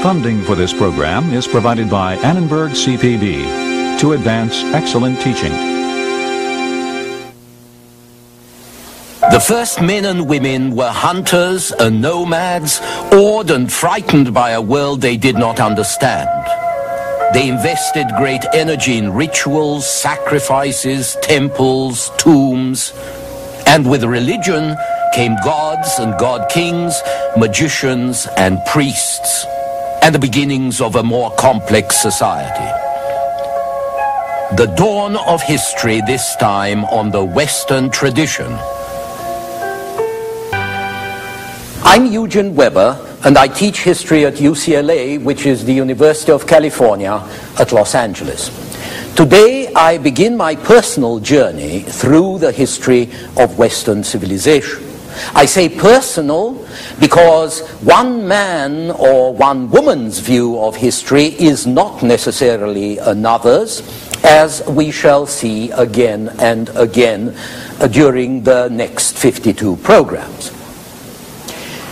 Funding for this program is provided by Annenberg CPB to advance excellent teaching. The first men and women were hunters and nomads, awed and frightened by a world they did not understand. They invested great energy in rituals, sacrifices, temples, tombs, and with religion came gods and god-kings, magicians and priests, and the beginnings of a more complex society. The dawn of history, this time on the Western tradition. I'm Eugene Ουέμπερ, and I teach history at UCLA, which is the University of California at Los Angeles. Today, I begin my personal journey through the history of Western civilization. I say personal because one man or one woman's view of history is not necessarily another's, as we shall see again and again during the next 52 programs.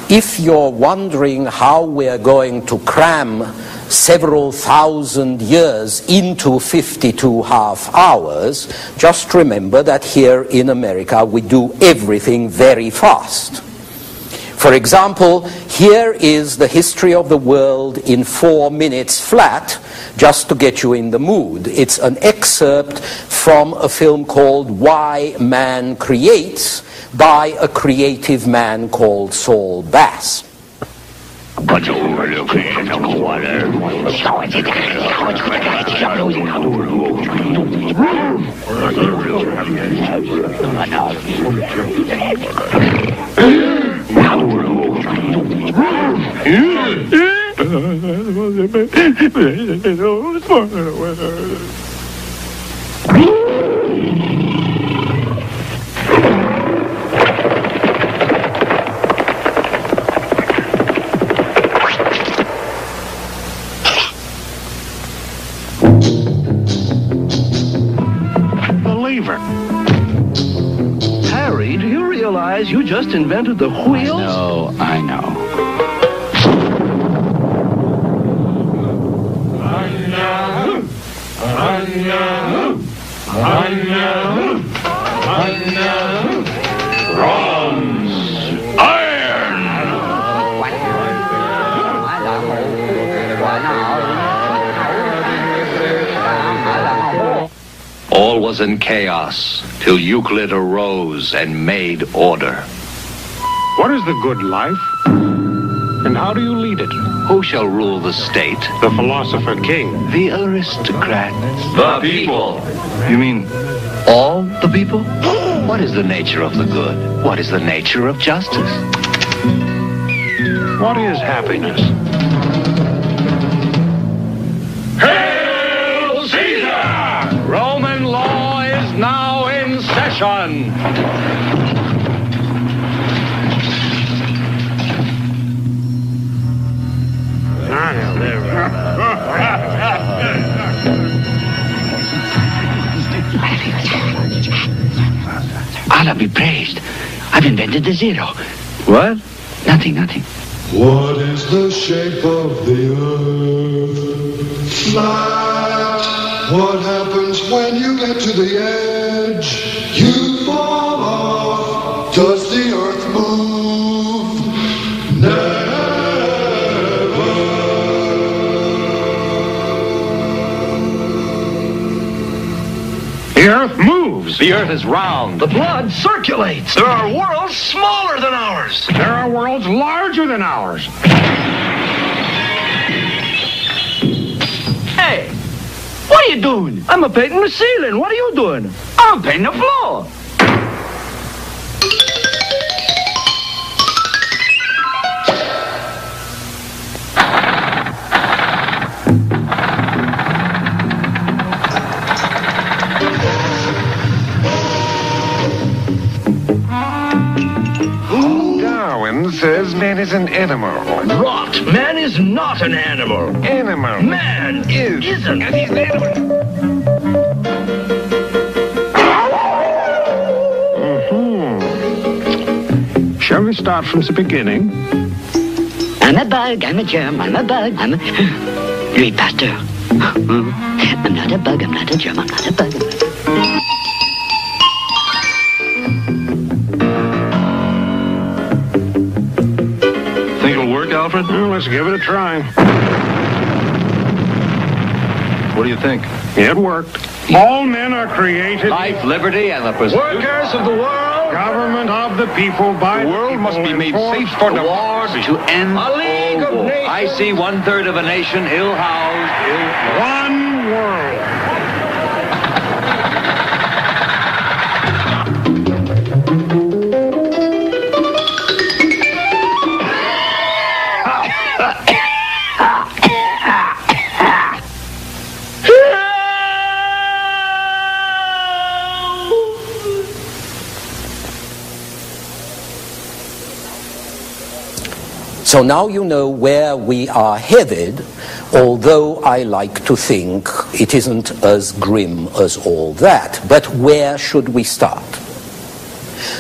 If you're wondering how we're going to cram several thousand years into 52 half hours, just remember that here in America we do everything very fast. For example, here is the history of the world in 4 minutes flat, just to get you in the mood. It's an excerpt from a film called Why Man Creates, by a creative man called Saul Bass. Harry, do you realize you just invented the wheels? I know. Bronze, iron. All was in chaos till Euclid arose and made order. What is the good life? And how do you lead it? Who shall rule the state? The philosopher king. The aristocrats. The people. You mean all the people? What is the nature of the good? What is the nature of justice? What is happiness? Hail Caesar! Roman law is now in session. Allah be praised. I've invented the zero. What? Nothing. What is the shape of the earth? Flat. What happens when you get to the edge? You fall off. Does the earth move? Never. The earth moves. The earth is round. The blood circulates. There are worlds smaller than ours. There are worlds larger than ours. Hey, what are you doing? I'm painting the ceiling. What are you doing? I'm painting the floor. Says man is an animal. Rot. Man is not an animal. Animal. Man isn't. And he's an animal. Shall we start from the beginning? I'm a bug, I'm a germ, I'm a bug, I'm a... Louis Pasteur. I'm not a bug, I'm not a germ, I'm not a bug. Think it'll work, Alfred? Well, let's give it a try. What do you think? It worked. All men are created... Life, liberty, and the pursuit... Workers of the world. Government of the people, by the world must be made safe for the war to end a league of nations. I see 1/3 of a nation ill-housed, One world. So now you know where we are headed, although I like to think it isn't as grim as all that. But where should we start?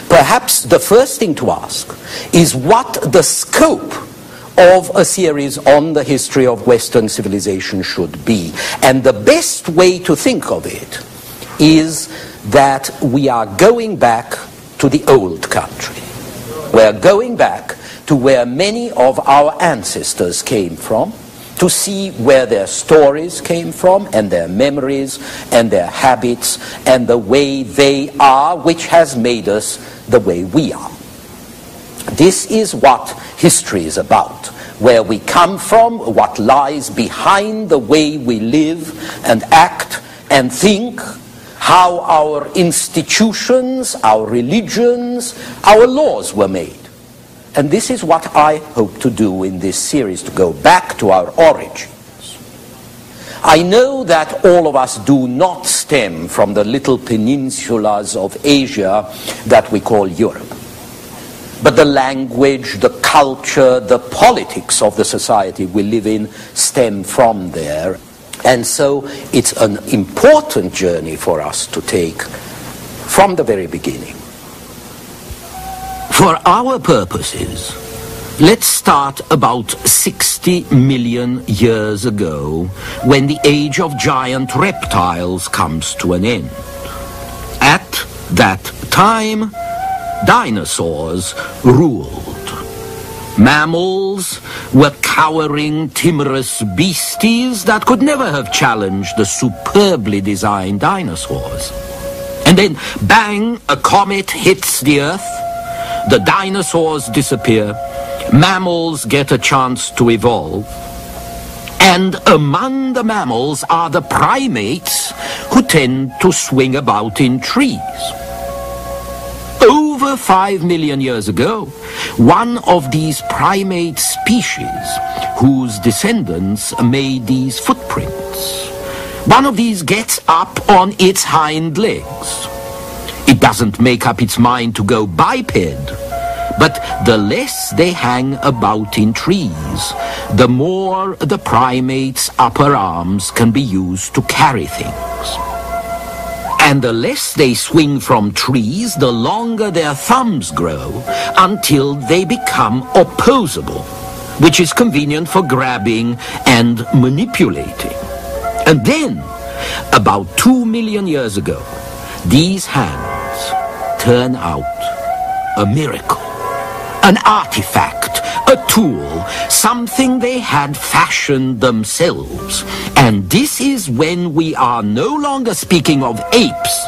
Perhaps the first thing to ask is what the scope of a series on the history of Western civilization should be. And the best way to think of it is that we are going back to the old country. We're going back to where many of our ancestors came from, to see where their stories came from, and their memories, and their habits, and the way they are, which has made us the way we are. This is what history is about, where we come from, what lies behind the way we live and act and think, how our institutions, our religions, our laws were made. And this is what I hope to do in this series, to go back to our origins. I know that all of us do not stem from the little peninsulas of Asia that we call Europe. But the language, the culture, the politics of the society we live in stem from there. And so it's an important journey for us to take from the very beginning. For our purposes, let's start about 60 million years ago, when the age of giant reptiles comes to an end. At that time, dinosaurs ruled. Mammals were cowering, timorous beasties that could never have challenged the superbly designed dinosaurs. And then, bang, a comet hits the Earth. The dinosaurs disappear, mammals get a chance to evolve, and among the mammals are the primates who tend to swing about in trees. Over 5 million years ago, one of these primate species, whose descendants made these footprints, one of these gets up on its hind legs. It doesn't make up its mind to go biped, but the less they hang about in trees, the more the primate's upper arms can be used to carry things. And the less they swing from trees, the longer their thumbs grow, until they become opposable, which is convenient for grabbing and manipulating. And then, about 2 million years ago, these hands turn out a miracle, an artifact, a tool, something they had fashioned themselves. And this is when we are no longer speaking of apes,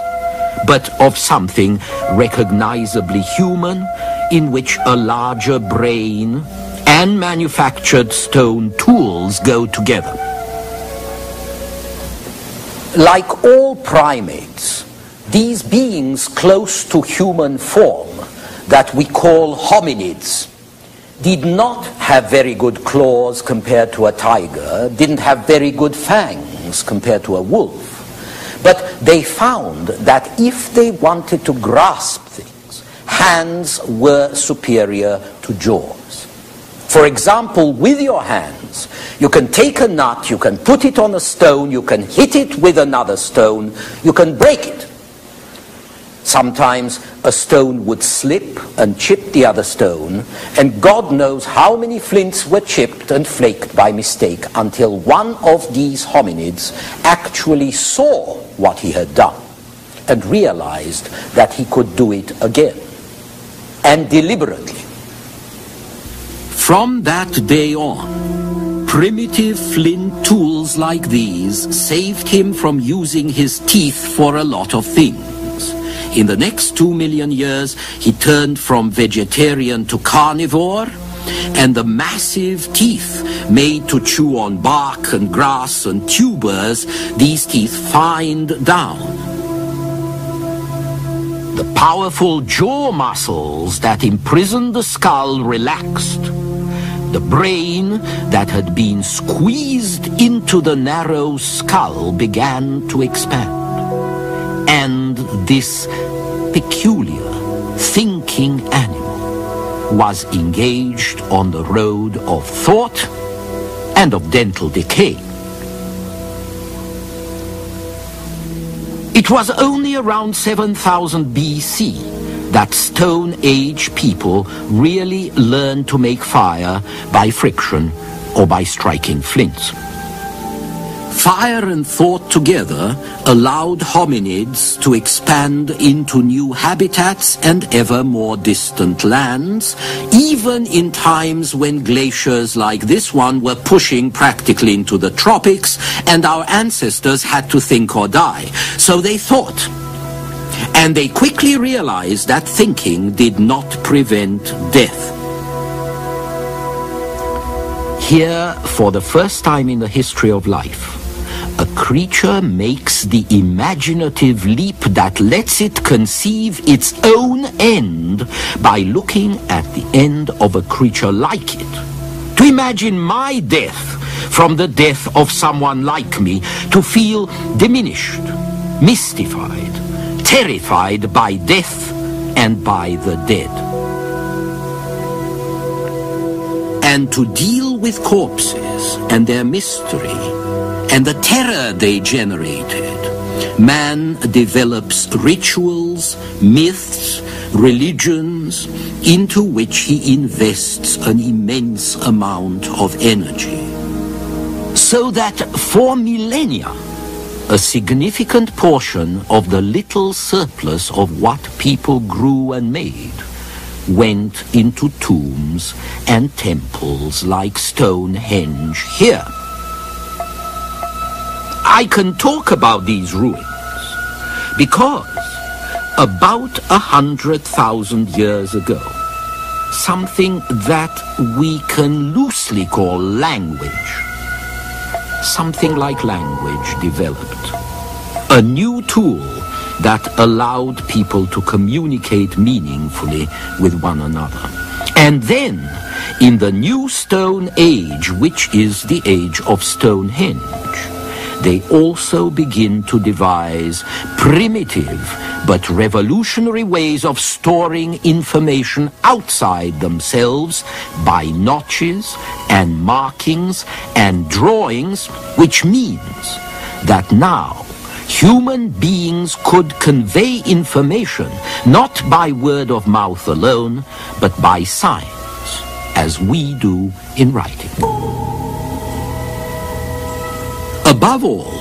but of something recognizably human, in which a larger brain and manufactured stone tools go together. Like all primates, these beings close to human form, that we call hominids, did not have very good claws compared to a tiger, didn't have very good fangs compared to a wolf. But they found that if they wanted to grasp things, hands were superior to jaws. For example, with your hands, you can take a nut, you can put it on a stone, you can hit it with another stone, you can break it. Sometimes a stone would slip and chip the other stone, and God knows how many flints were chipped and flaked by mistake until one of these hominids actually saw what he had done and realized that he could do it again, and deliberately. From that day on, primitive flint tools like these saved him from using his teeth for a lot of things. In the next 2 million years, he turned from vegetarian to carnivore, and the massive teeth made to chew on bark and grass and tubers, these teeth fined down. The powerful jaw muscles that imprisoned the skull relaxed. The brain that had been squeezed into the narrow skull began to expand. And this peculiar, thinking animal was engaged on the road of thought and of dental decay. It was only around 7000 BC that Stone Age people really learned to make fire by friction or by striking flints. Fire and thought together allowed hominids to expand into new habitats and ever more distant lands, even in times when glaciers like this one were pushing practically into the tropics and our ancestors had to think or die. So they thought. And they quickly realized that thinking did not prevent death. Here, for the first time in the history of life, a creature makes the imaginative leap that lets it conceive its own end by looking at the end of a creature like it. To imagine my death from the death of someone like me, to feel diminished, mystified, terrified by death and by the dead. And to deal with corpses and their mystery and the terror they generated, man develops rituals, myths, religions, into which he invests an immense amount of energy. So that for millennia, a significant portion of the little surplus of what people grew and made went into tombs and temples like Stonehenge here. I can talk about these ruins because about 100,000 years ago, something that we can loosely call language, something like language developed. A new tool that allowed people to communicate meaningfully with one another. And then, in the new Stone Age, which is the age of Stonehenge, they also begin to devise primitive but revolutionary ways of storing information outside themselves by notches and markings and drawings, which means that now human beings could convey information not by word of mouth alone, but by signs, as we do in writing. Above all,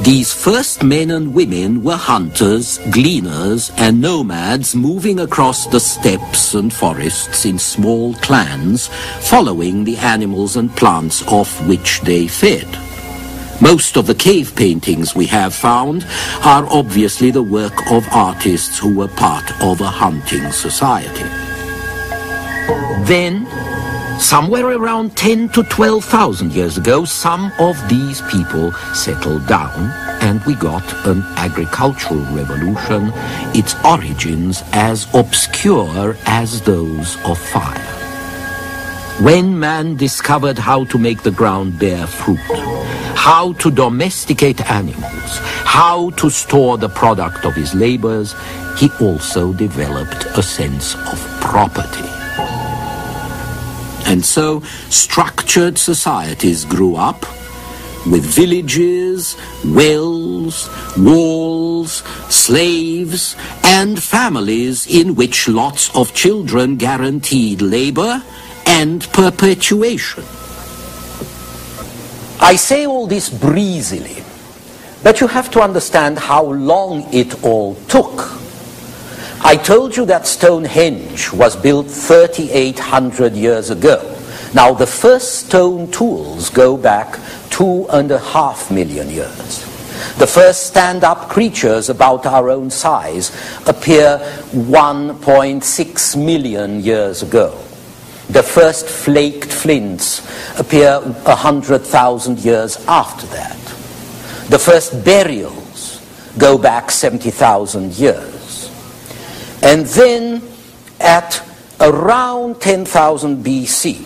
these first men and women were hunters, gleaners, and nomads moving across the steppes and forests in small clans, following the animals and plants off which they fed. Most of the cave paintings we have found are obviously the work of artists who were part of a hunting society. Then, somewhere around 10 to 12,000 years ago, some of these people settled down and we got an agricultural revolution, its origins as obscure as those of fire. When man discovered how to make the ground bear fruit, how to domesticate animals, how to store the product of his labors, he also developed a sense of property. And so structured societies grew up, with villages, wells, walls, slaves, and families in which lots of children guaranteed labor and perpetuation. I say all this breezily, but you have to understand how long it all took. I told you that Stonehenge was built 3,800 years ago. Now the first stone tools go back 2.5 million years. The first stand-up creatures about our own size appear 1.6 million years ago. The first flaked flints appear 100,000 years after that. The first burials go back 70,000 years. And then at around 10,000 BC,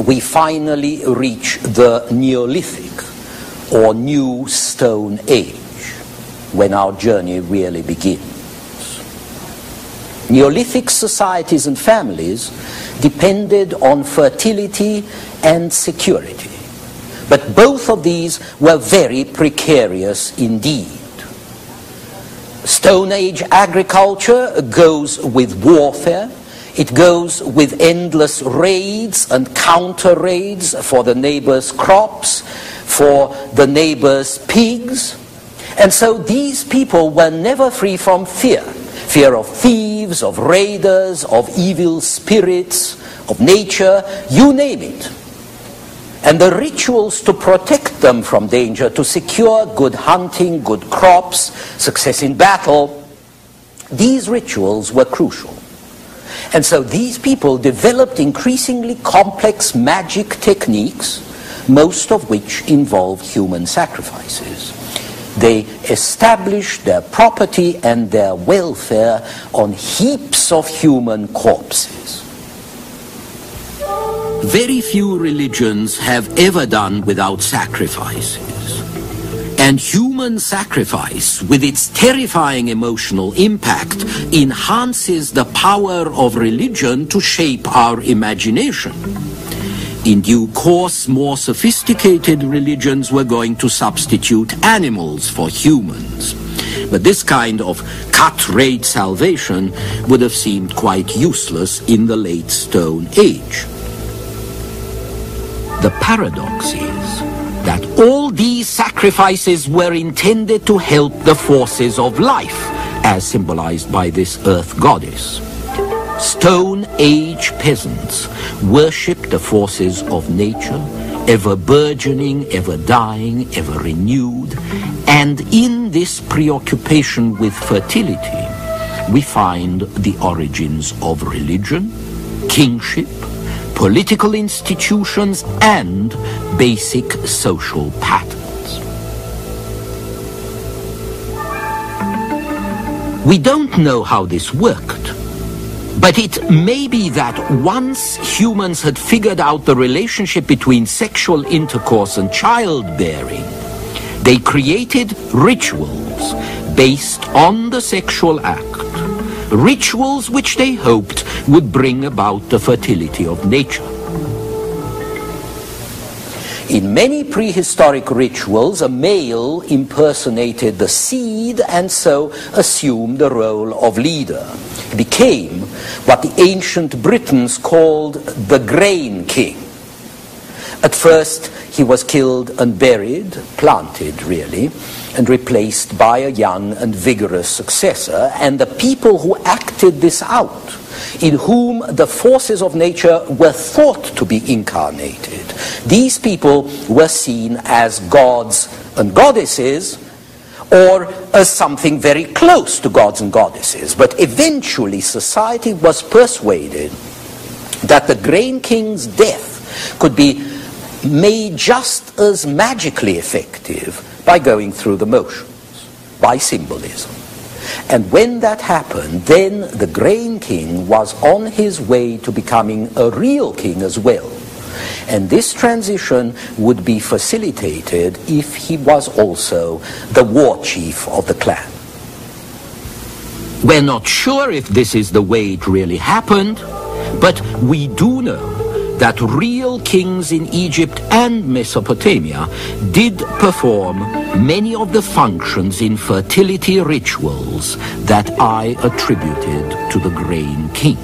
we finally reach the Neolithic or New Stone Age, when our journey really begins. Neolithic societies and families depended on fertility and security, but both of these were very precarious indeed. Stone Age agriculture goes with warfare. It goes with endless raids and counter-raids for the neighbor's crops, for the neighbor's pigs. And so these people were never free from fear. Fear of thieves, of raiders, of evil spirits, of nature, you name it. And the rituals to protect them from danger, to secure good hunting, good crops, success in battle, these rituals were crucial. And so these people developed increasingly complex magic techniques, most of which involved human sacrifices. They established their property and their welfare on heaps of human corpses. Very few religions have ever done without sacrifices. And human sacrifice, with its terrifying emotional impact, enhances the power of religion to shape our imagination. In due course, more sophisticated religions were going to substitute animals for humans. But this kind of cut-rate salvation would have seemed quite useless in the late Stone Age. The paradox is that all these sacrifices were intended to help the forces of life, as symbolized by this earth goddess. Stone Age peasants worshipped the forces of nature, ever burgeoning, ever dying, ever renewed, and in this preoccupation with fertility, we find the origins of religion, kingship, political institutions, and basic social patterns. We don't know how this worked, but it may be that once humans had figured out the relationship between sexual intercourse and childbearing, they created rituals based on the sexual act. Rituals which they hoped would bring about the fertility of nature. In many prehistoric rituals, a male impersonated the seed and so assumed the role of leader. He became what the ancient Britons called the grain king. At first, he was killed and buried, planted really, and replaced by a young and vigorous successor, and the people who acted this out, in whom the forces of nature were thought to be incarnated, these people were seen as gods and goddesses, or as something very close to gods and goddesses. But eventually society was persuaded that the grain king's death could be made just as magically effective by going through the motions, by symbolism. And when that happened, then the grain king was on his way to becoming a real king as well. And this transition would be facilitated if he was also the war chief of the clan. We're not sure if this is the way it really happened, but we do know that real kings in Egypt and Mesopotamia did perform many of the functions in fertility rituals that I attributed to the grain king.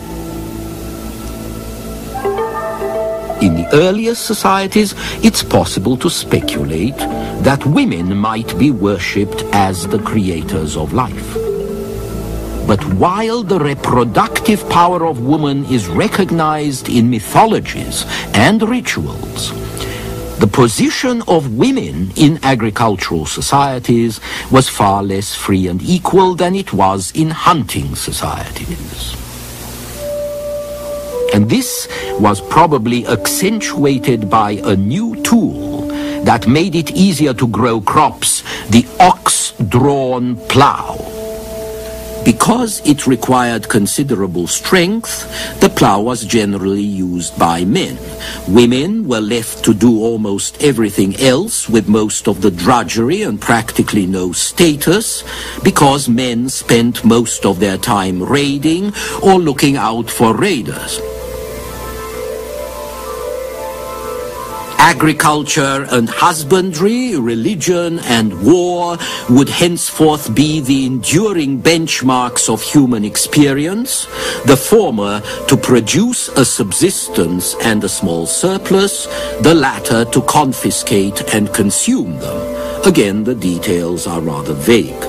In the earliest societies, it's possible to speculate that women might be worshipped as the creators of life. But while the reproductive power of woman is recognized in mythologies and rituals, the position of women in agricultural societies was far less free and equal than it was in hunting societies. And this was probably accentuated by a new tool that made it easier to grow crops, the ox-drawn plow. Because it required considerable strength, the plow was generally used by men. Women were left to do almost everything else, with most of the drudgery and practically no status, because men spent most of their time raiding or looking out for raiders. Agriculture and husbandry, religion and war would henceforth be the enduring benchmarks of human experience, the former to produce a subsistence and a small surplus, the latter to confiscate and consume them. Again, the details are rather vague.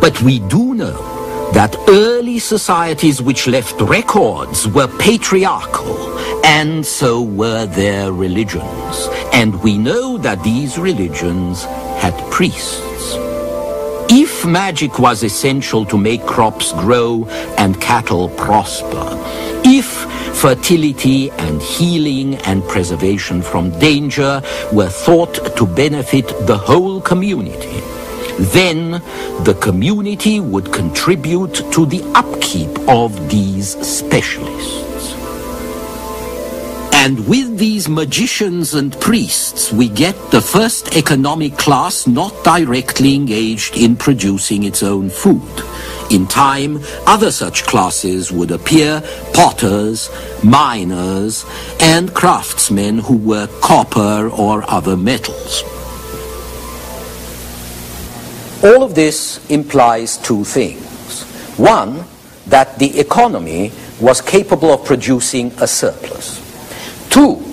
But we do know that early societies which left records were patriarchal, and so were their religions. And we know that these religions had priests. If magic was essential to make crops grow and cattle prosper, if fertility and healing and preservation from danger were thought to benefit the whole community, then the community would contribute to the upkeep of these specialists. And with these magicians and priests, we get the first economic class not directly engaged in producing its own food. In time, other such classes would appear: potters, miners, and craftsmen who work copper or other metals. All of this implies two things. One, that the economy was capable of producing a surplus. Two,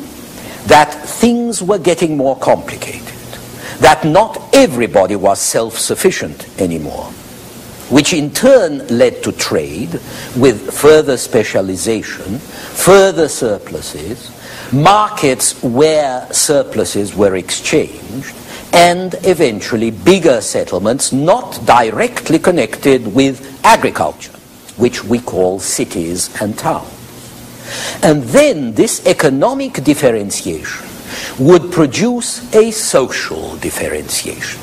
that things were getting more complicated, that not everybody was self-sufficient anymore, which in turn led to trade with further specialization, further surpluses, markets where surpluses were exchanged, and eventually bigger settlements not directly connected with agriculture, which we call cities and towns. And then this economic differentiation would produce a social differentiation.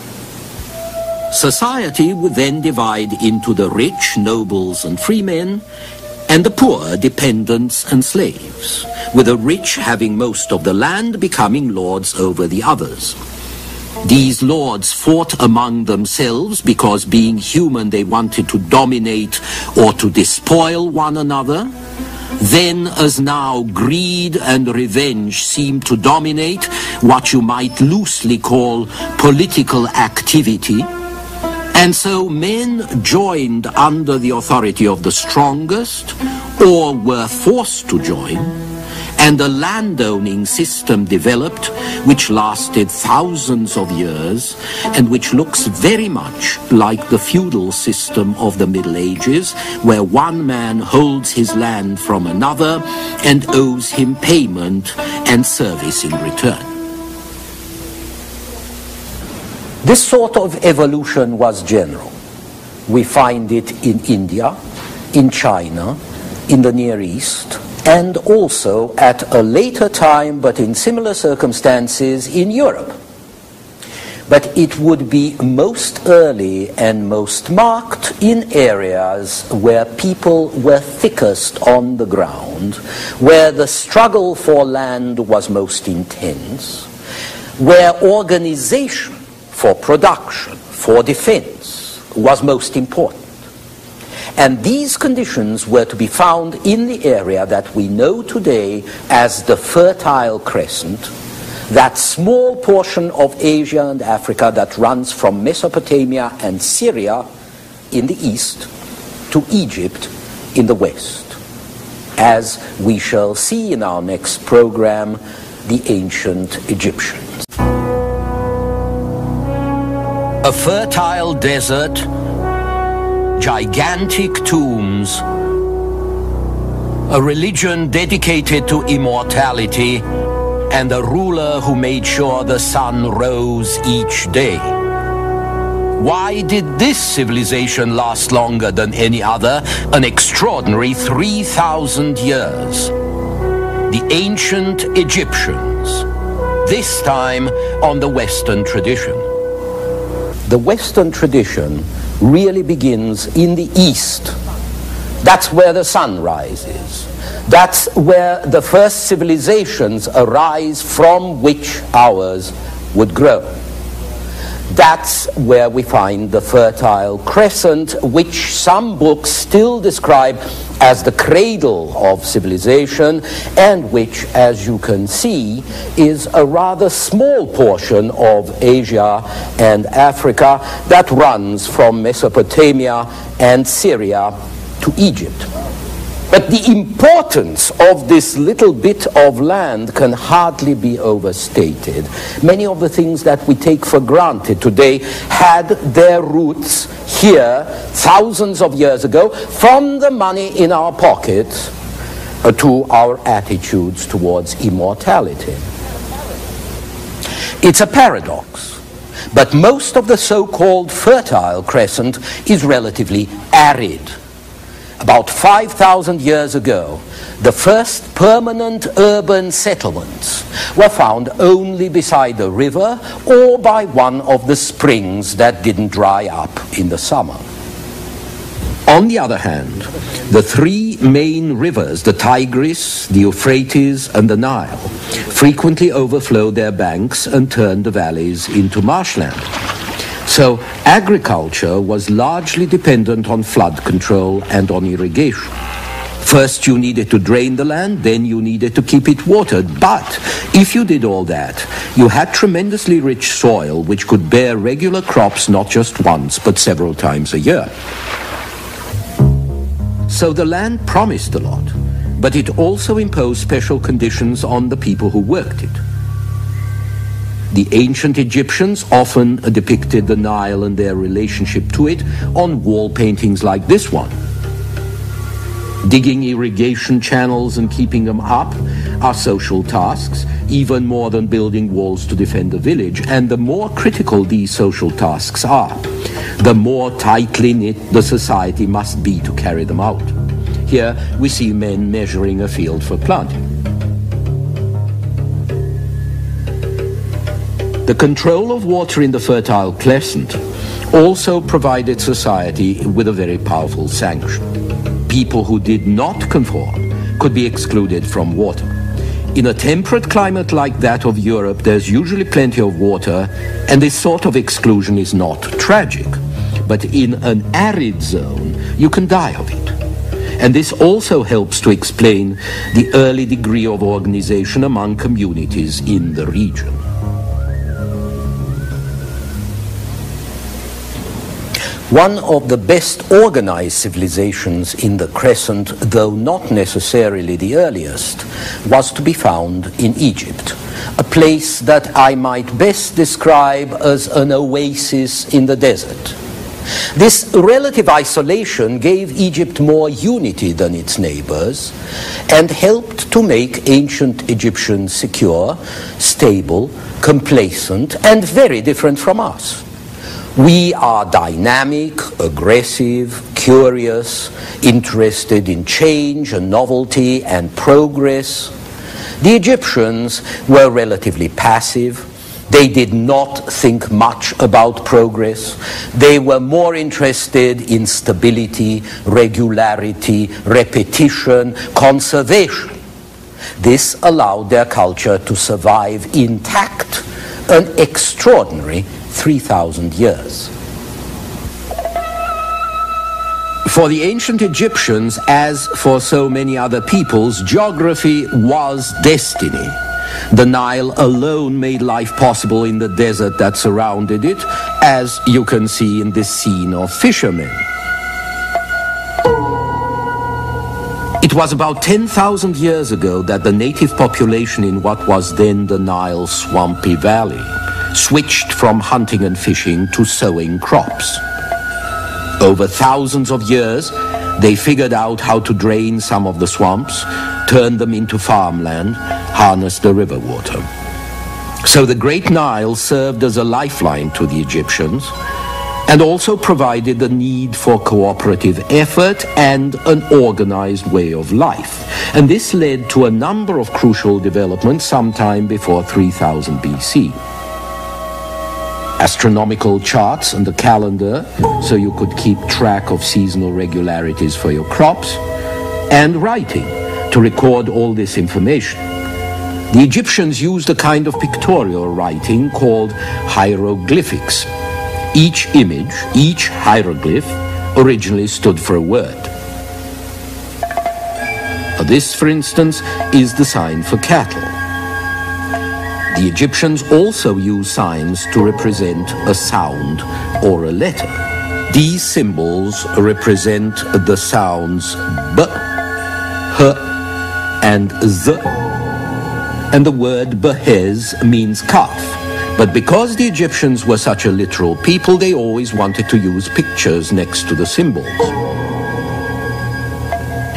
Society would then divide into the rich, nobles and freemen, and the poor, dependents and slaves, with the rich having most of the land, becoming lords over the others. These lords fought among themselves because, being human, they wanted to dominate or to despoil one another. Then, as now, greed and revenge seemed to dominate what you might loosely call political activity. And so men joined under the authority of the strongest, or were forced to join, and a landowning system developed which lasted thousands of years and which looks very much like the feudal system of the Middle Ages, where one man holds his land from another and owes him payment and service in return. This sort of evolution was general. We find it in India, in China, in the Near East, and also at a later time, but in similar circumstances, in Europe. But it would be most early and most marked in areas where people were thickest on the ground, where the struggle for land was most intense, where organization for production, for defense, was most important. And these conditions were to be found in the area that we know today as the Fertile Crescent, that small portion of Asia and Africa that runs from Mesopotamia and Syria in the east to Egypt in the west. As we shall see in our next program, the ancient Egyptians. A fertile desert, gigantic tombs, a religion dedicated to immortality, and a ruler who made sure the sun rose each day. Why did this civilization last longer than any other? An extraordinary 3,000 years. The ancient Egyptians, this time on the Western tradition. The Western tradition really begins in the east. That's where the sun rises. That's where the first civilizations arise from which ours would grow. That's where we find the Fertile Crescent, which some books still describe as the cradle of civilization, and which, as you can see, is a rather small portion of Asia and Africa that runs from Mesopotamia and Syria to Egypt. But the importance of this little bit of land can hardly be overstated. Many of the things that we take for granted today had their roots here thousands of years ago, from the money in our pockets to our attitudes towards immortality. It's a paradox, but most of the so-called Fertile Crescent is relatively arid. About 5,000 years ago, the first permanent urban settlements were found only beside a river or by one of the springs that didn't dry up in the summer. On the other hand, the three main rivers, the Tigris, the Euphrates, and the Nile, frequently overflowed their banks and turned the valleys into marshland. So agriculture was largely dependent on flood control and on irrigation. First you needed to drain the land, then you needed to keep it watered. But if you did all that, you had tremendously rich soil which could bear regular crops not just once, but several times a year. So the land promised a lot, but it also imposed special conditions on the people who worked it. The ancient Egyptians often depicted the Nile and their relationship to it on wall paintings like this one. Digging irrigation channels and keeping them up are social tasks, even more than building walls to defend a village. And the more critical these social tasks are, the more tightly knit the society must be to carry them out. Here we see men measuring a field for planting. The control of water in the Fertile Crescent also provided society with a very powerful sanction. People who did not conform could be excluded from water. In a temperate climate like that of Europe, there's usually plenty of water, and this sort of exclusion is not tragic. But in an arid zone, you can die of it. And this also helps to explain the early degree of organization among communities in the region. One of the best organized civilizations in the Crescent, though not necessarily the earliest, was to be found in Egypt, a place that I might best describe as an oasis in the desert. This relative isolation gave Egypt more unity than its neighbors and helped to make ancient Egyptians secure, stable, complacent, and very different from us. We are dynamic, aggressive, curious, interested in change and novelty and progress. The Egyptians were relatively passive. They did not think much about progress. They were more interested in stability, regularity, repetition, conservation. This allowed their culture to survive intact, an extraordinary 3,000 years. For the ancient Egyptians, as for so many other peoples, geography was destiny. The Nile alone made life possible in the desert that surrounded it, as you can see in this scene of fishermen. It was about 10,000 years ago that the native population in what was then the Nile's swampy valley switched from hunting and fishing to sowing crops. Over thousands of years, they figured out how to drain some of the swamps, turn them into farmland, harness the river water. So the Great Nile served as a lifeline to the Egyptians and also provided the need for cooperative effort and an organized way of life. And this led to a number of crucial developments sometime before 3000 BC. Astronomical charts and a calendar so you could keep track of seasonal regularities for your crops, and writing to record all this information. The Egyptians used a kind of pictorial writing called hieroglyphics. Each image, each hieroglyph, originally stood for a word. This, for instance, is the sign for cattle. The Egyptians also used signs to represent a sound or a letter. These symbols represent the sounds B, H, and Z. And the word Behez means calf. But because the Egyptians were such a literal people, they always wanted to use pictures next to the symbols.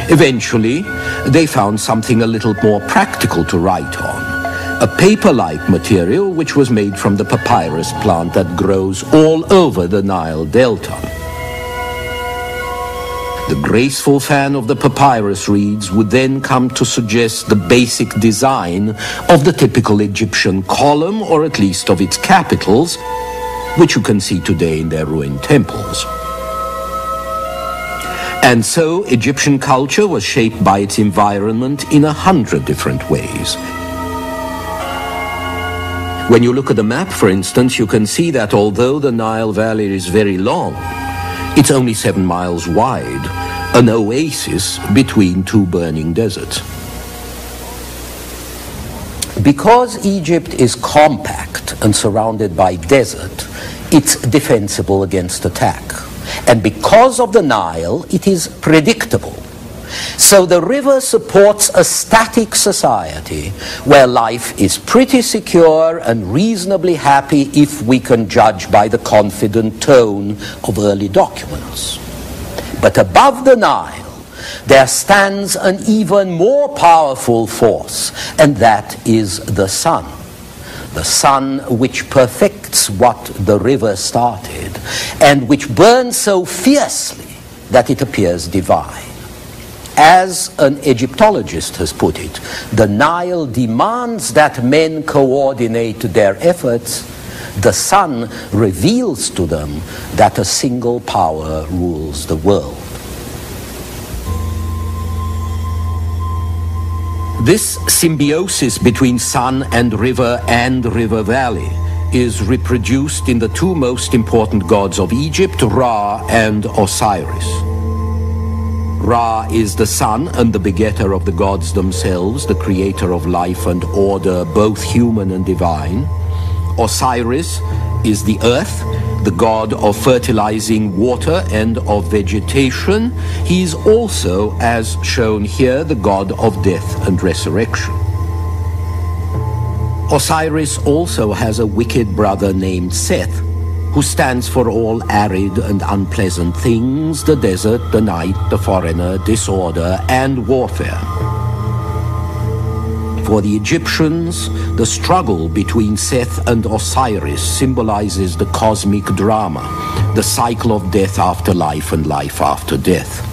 Eventually, they found something a little more practical to write on. A paper-like material which was made from the papyrus plant that grows all over the Nile Delta. The graceful fan of the papyrus reeds would then come to suggest the basic design of the typical Egyptian column, or at least of its capitals, which you can see today in their ruined temples. And so Egyptian culture was shaped by its environment in 100 different ways. When you look at the map, for instance, you can see that although the Nile Valley is very long, it's only 7 miles wide, an oasis between two burning deserts. Because Egypt is compact and surrounded by desert, it's defensible against attack. And because of the Nile, it is predictable. So the river supports a static society where life is pretty secure and reasonably happy if we can judge by the confident tone of early documents. But above the Nile, there stands an even more powerful force, and that is the sun. The sun which perfects what the river started, and which burns so fiercely that it appears divine. As an Egyptologist has put it, the Nile demands that men coordinate their efforts. The sun reveals to them that a single power rules the world. This symbiosis between sun and river valley is reproduced in the two most important gods of Egypt, Ra and Osiris. Ra is the sun and the begetter of the gods themselves, the creator of life and order, both human and divine. Osiris is the earth, the god of fertilizing water and of vegetation. He is also, as shown here, the god of death and resurrection. Osiris also has a wicked brother named Seth, who stands for all arid and unpleasant things, the desert, the night, the foreigner, disorder, and warfare. For the Egyptians, the struggle between Seth and Osiris symbolizes the cosmic drama, the cycle of death after life and life after death.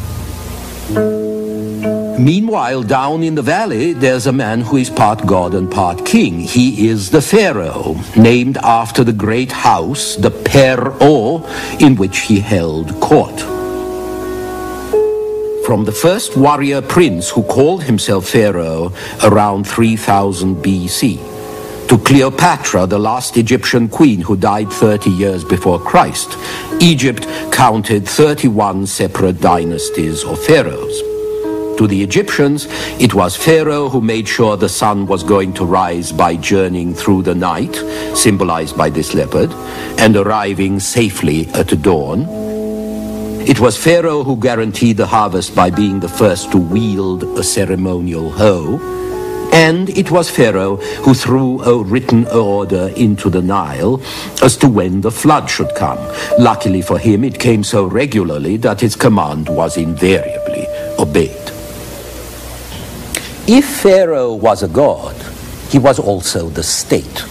Meanwhile, down in the valley, there's a man who is part god and part king. He is the pharaoh, named after the great house, the Pharaoh, in which he held court. From the first warrior prince who called himself pharaoh around 3000 BC, To Cleopatra, the last Egyptian queen who died 30 years before Christ, Egypt counted 31 separate dynasties of pharaohs. To the Egyptians, it was Pharaoh who made sure the sun was going to rise by journeying through the night, symbolized by this leopard, and arriving safely at dawn. It was Pharaoh who guaranteed the harvest by being the first to wield a ceremonial hoe. And it was Pharaoh who threw a written order into the Nile as to when the flood should come. Luckily for him, it came so regularly that his command was invariably obeyed. If Pharaoh was a god, he was also the state.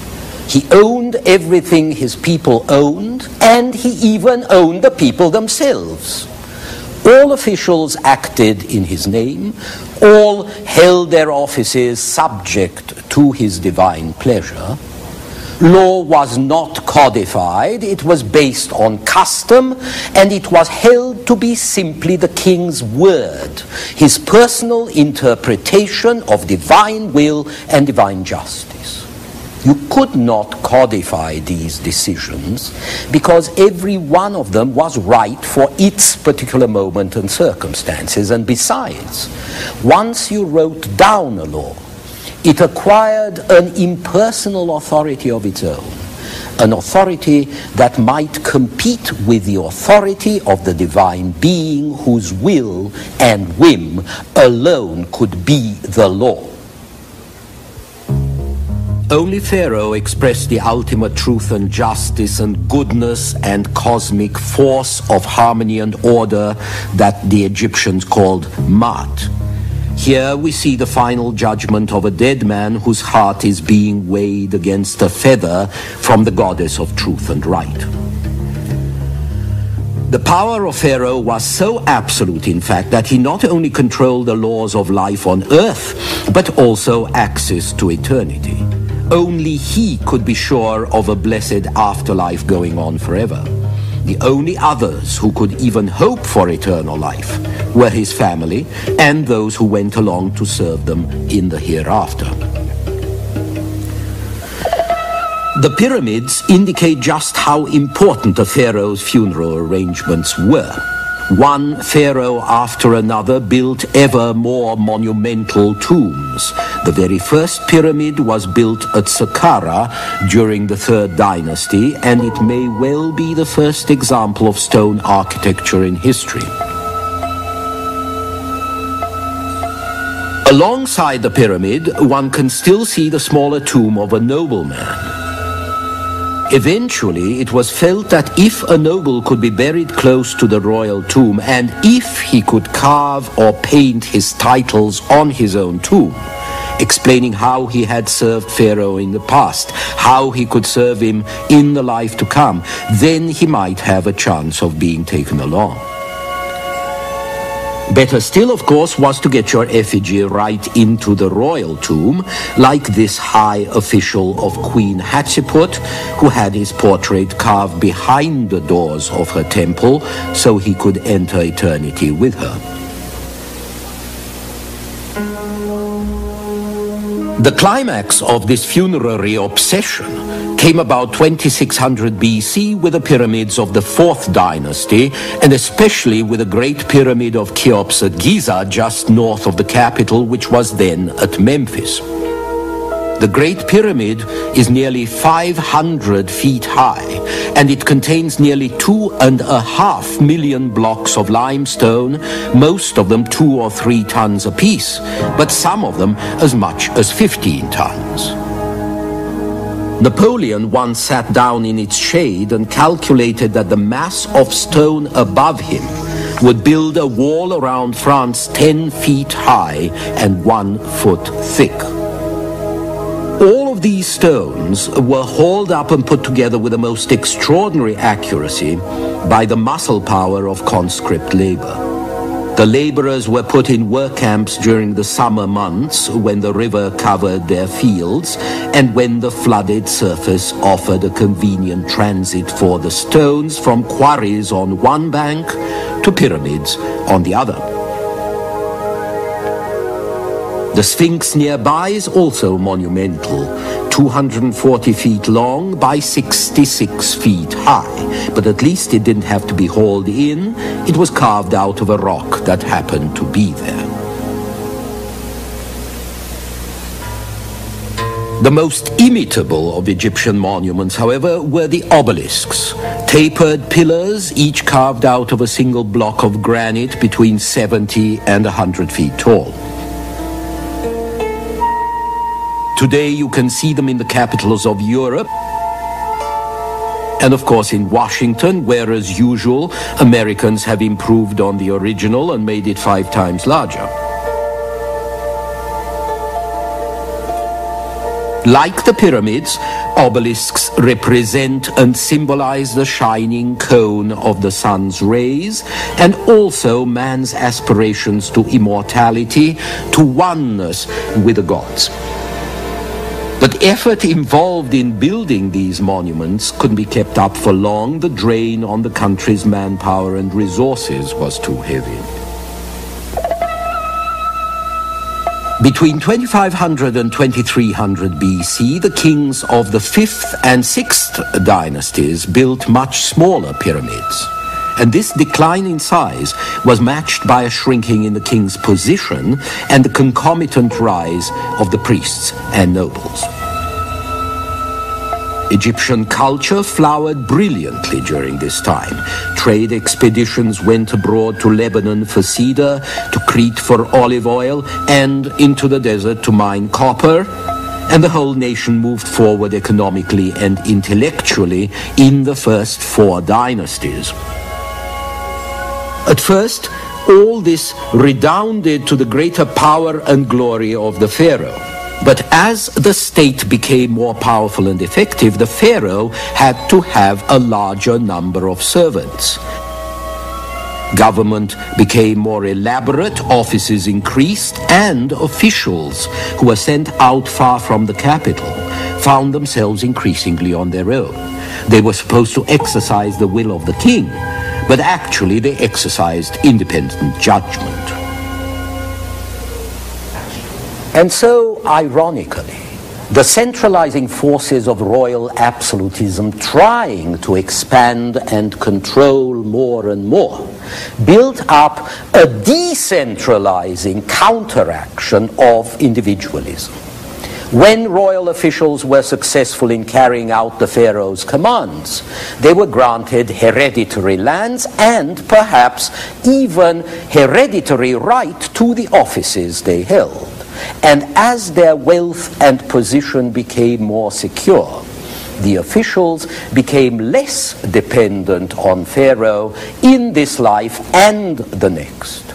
He owned everything his people owned, and he even owned the people themselves. All officials acted in his name, all held their offices subject to his divine pleasure. Law was not codified, it was based on custom, and it was held to be simply the king's word, his personal interpretation of divine will and divine justice. You could not codify these decisions because every one of them was right for its particular moment and circumstances. And besides, once you wrote down a law, it acquired an impersonal authority of its own, an authority that might compete with the authority of the divine being whose will and whim alone could be the law. Only Pharaoh expressed the ultimate truth and justice and goodness and cosmic force of harmony and order that the Egyptians called Maat. Here we see the final judgment of a dead man whose heart is being weighed against a feather from the goddess of truth and right. The power of Pharaoh was so absolute, in fact, that he not only controlled the laws of life on earth, but also access to eternity. Only he could be sure of a blessed afterlife going on forever. The only others who could even hope for eternal life were his family and those who went along to serve them in the hereafter. The pyramids indicate just how important a pharaoh's funeral arrangements were. One pharaoh after another built ever more monumental tombs. The very first pyramid was built at Saqqara during the Third Dynasty, and it may well be the first example of stone architecture in history. Alongside the pyramid, one can still see the smaller tomb of a nobleman. Eventually, it was felt that if a noble could be buried close to the royal tomb, and if he could carve or paint his titles on his own tomb, explaining how he had served Pharaoh in the past, how he could serve him in the life to come, then he might have a chance of being taken along. Better still, of course, was to get your effigy right into the royal tomb, like this high official of Queen Hatshepsut, who had his portrait carved behind the doors of her temple so he could enter eternity with her. The climax of this funerary obsession came about 2600 BC with the pyramids of the Fourth Dynasty, and especially with the Great Pyramid of Cheops at Giza, just north of the capital, which was then at Memphis. The Great Pyramid is nearly 500 feet high, and it contains nearly 2.5 million blocks of limestone, most of them 2 or 3 tons apiece, but some of them as much as 15 tons. Napoleon once sat down in its shade and calculated that the mass of stone above him would build a wall around France 10 feet high and 1 foot thick. All of these stones were hauled up and put together with the most extraordinary accuracy by the muscle power of conscript labor. The laborers were put in work camps during the summer months when the river covered their fields and when the flooded surface offered a convenient transit for the stones from quarries on one bank to pyramids on the other. The Sphinx nearby is also monumental, 240 feet long by 66 feet high, but at least it didn't have to be hauled in, it was carved out of a rock that happened to be there. The most imitable of Egyptian monuments, however, were the obelisks, tapered pillars, each carved out of a single block of granite between 70 and 100 feet tall. Today you can see them in the capitals of Europe, and of course in Washington, where as usual, Americans have improved on the original and made it 5 times larger. Like the pyramids, obelisks represent and symbolize the shining cone of the sun's rays, and also man's aspirations to immortality, to oneness with the gods. But effort involved in building these monuments couldn't be kept up for long. The drain on the country's manpower and resources was too heavy. Between 2500 and 2300 BC, the kings of the 5th and 6th dynasties built much smaller pyramids. And this decline in size was matched by a shrinking in the king's position and the concomitant rise of the priests and nobles. Egyptian culture flowered brilliantly during this time. Trade expeditions went abroad to Lebanon for cedar, to Crete for olive oil, and into the desert to mine copper, and the whole nation moved forward economically and intellectually in the first 4 dynasties. At first, all this redounded to the greater power and glory of the pharaoh. But as the state became more powerful and effective, the pharaoh had to have a larger number of servants. Government became more elaborate, offices increased, and officials who were sent out far from the capital found themselves increasingly on their own. They were supposed to exercise the will of the king, but actually they exercised independent judgment. And so, ironically, the centralizing forces of royal absolutism, trying to expand and control more and more, built up a decentralizing counteraction of individualism. When royal officials were successful in carrying out the pharaoh's commands, they were granted hereditary lands and perhaps even hereditary right to the offices they held. And as their wealth and position became more secure, the officials became less dependent on Pharaoh in this life and the next.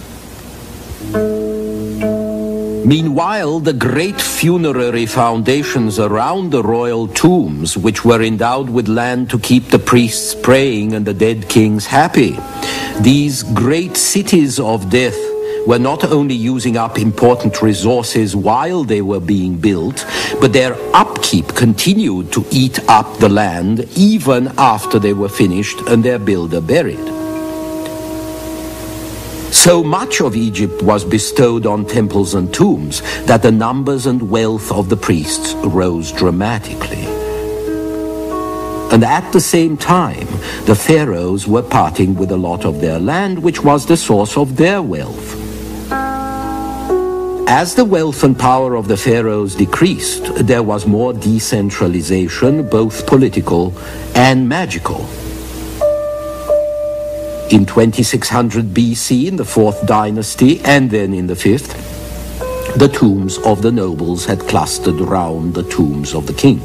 Meanwhile, the great funerary foundations around the royal tombs, which were endowed with land to keep the priests praying and the dead kings happy, these great cities of death were not only using up important resources while they were being built, but their upkeep continued to eat up the land even after they were finished and their builder buried. So much of Egypt was bestowed on temples and tombs that the numbers and wealth of the priests rose dramatically. And at the same time, the pharaohs were parting with a lot of their land, which was the source of their wealth. As the wealth and power of the pharaohs decreased, there was more decentralization, both political and magical. In 2600 BC, in the 4th dynasty, and then in the 5th, the tombs of the nobles had clustered around the tombs of the king.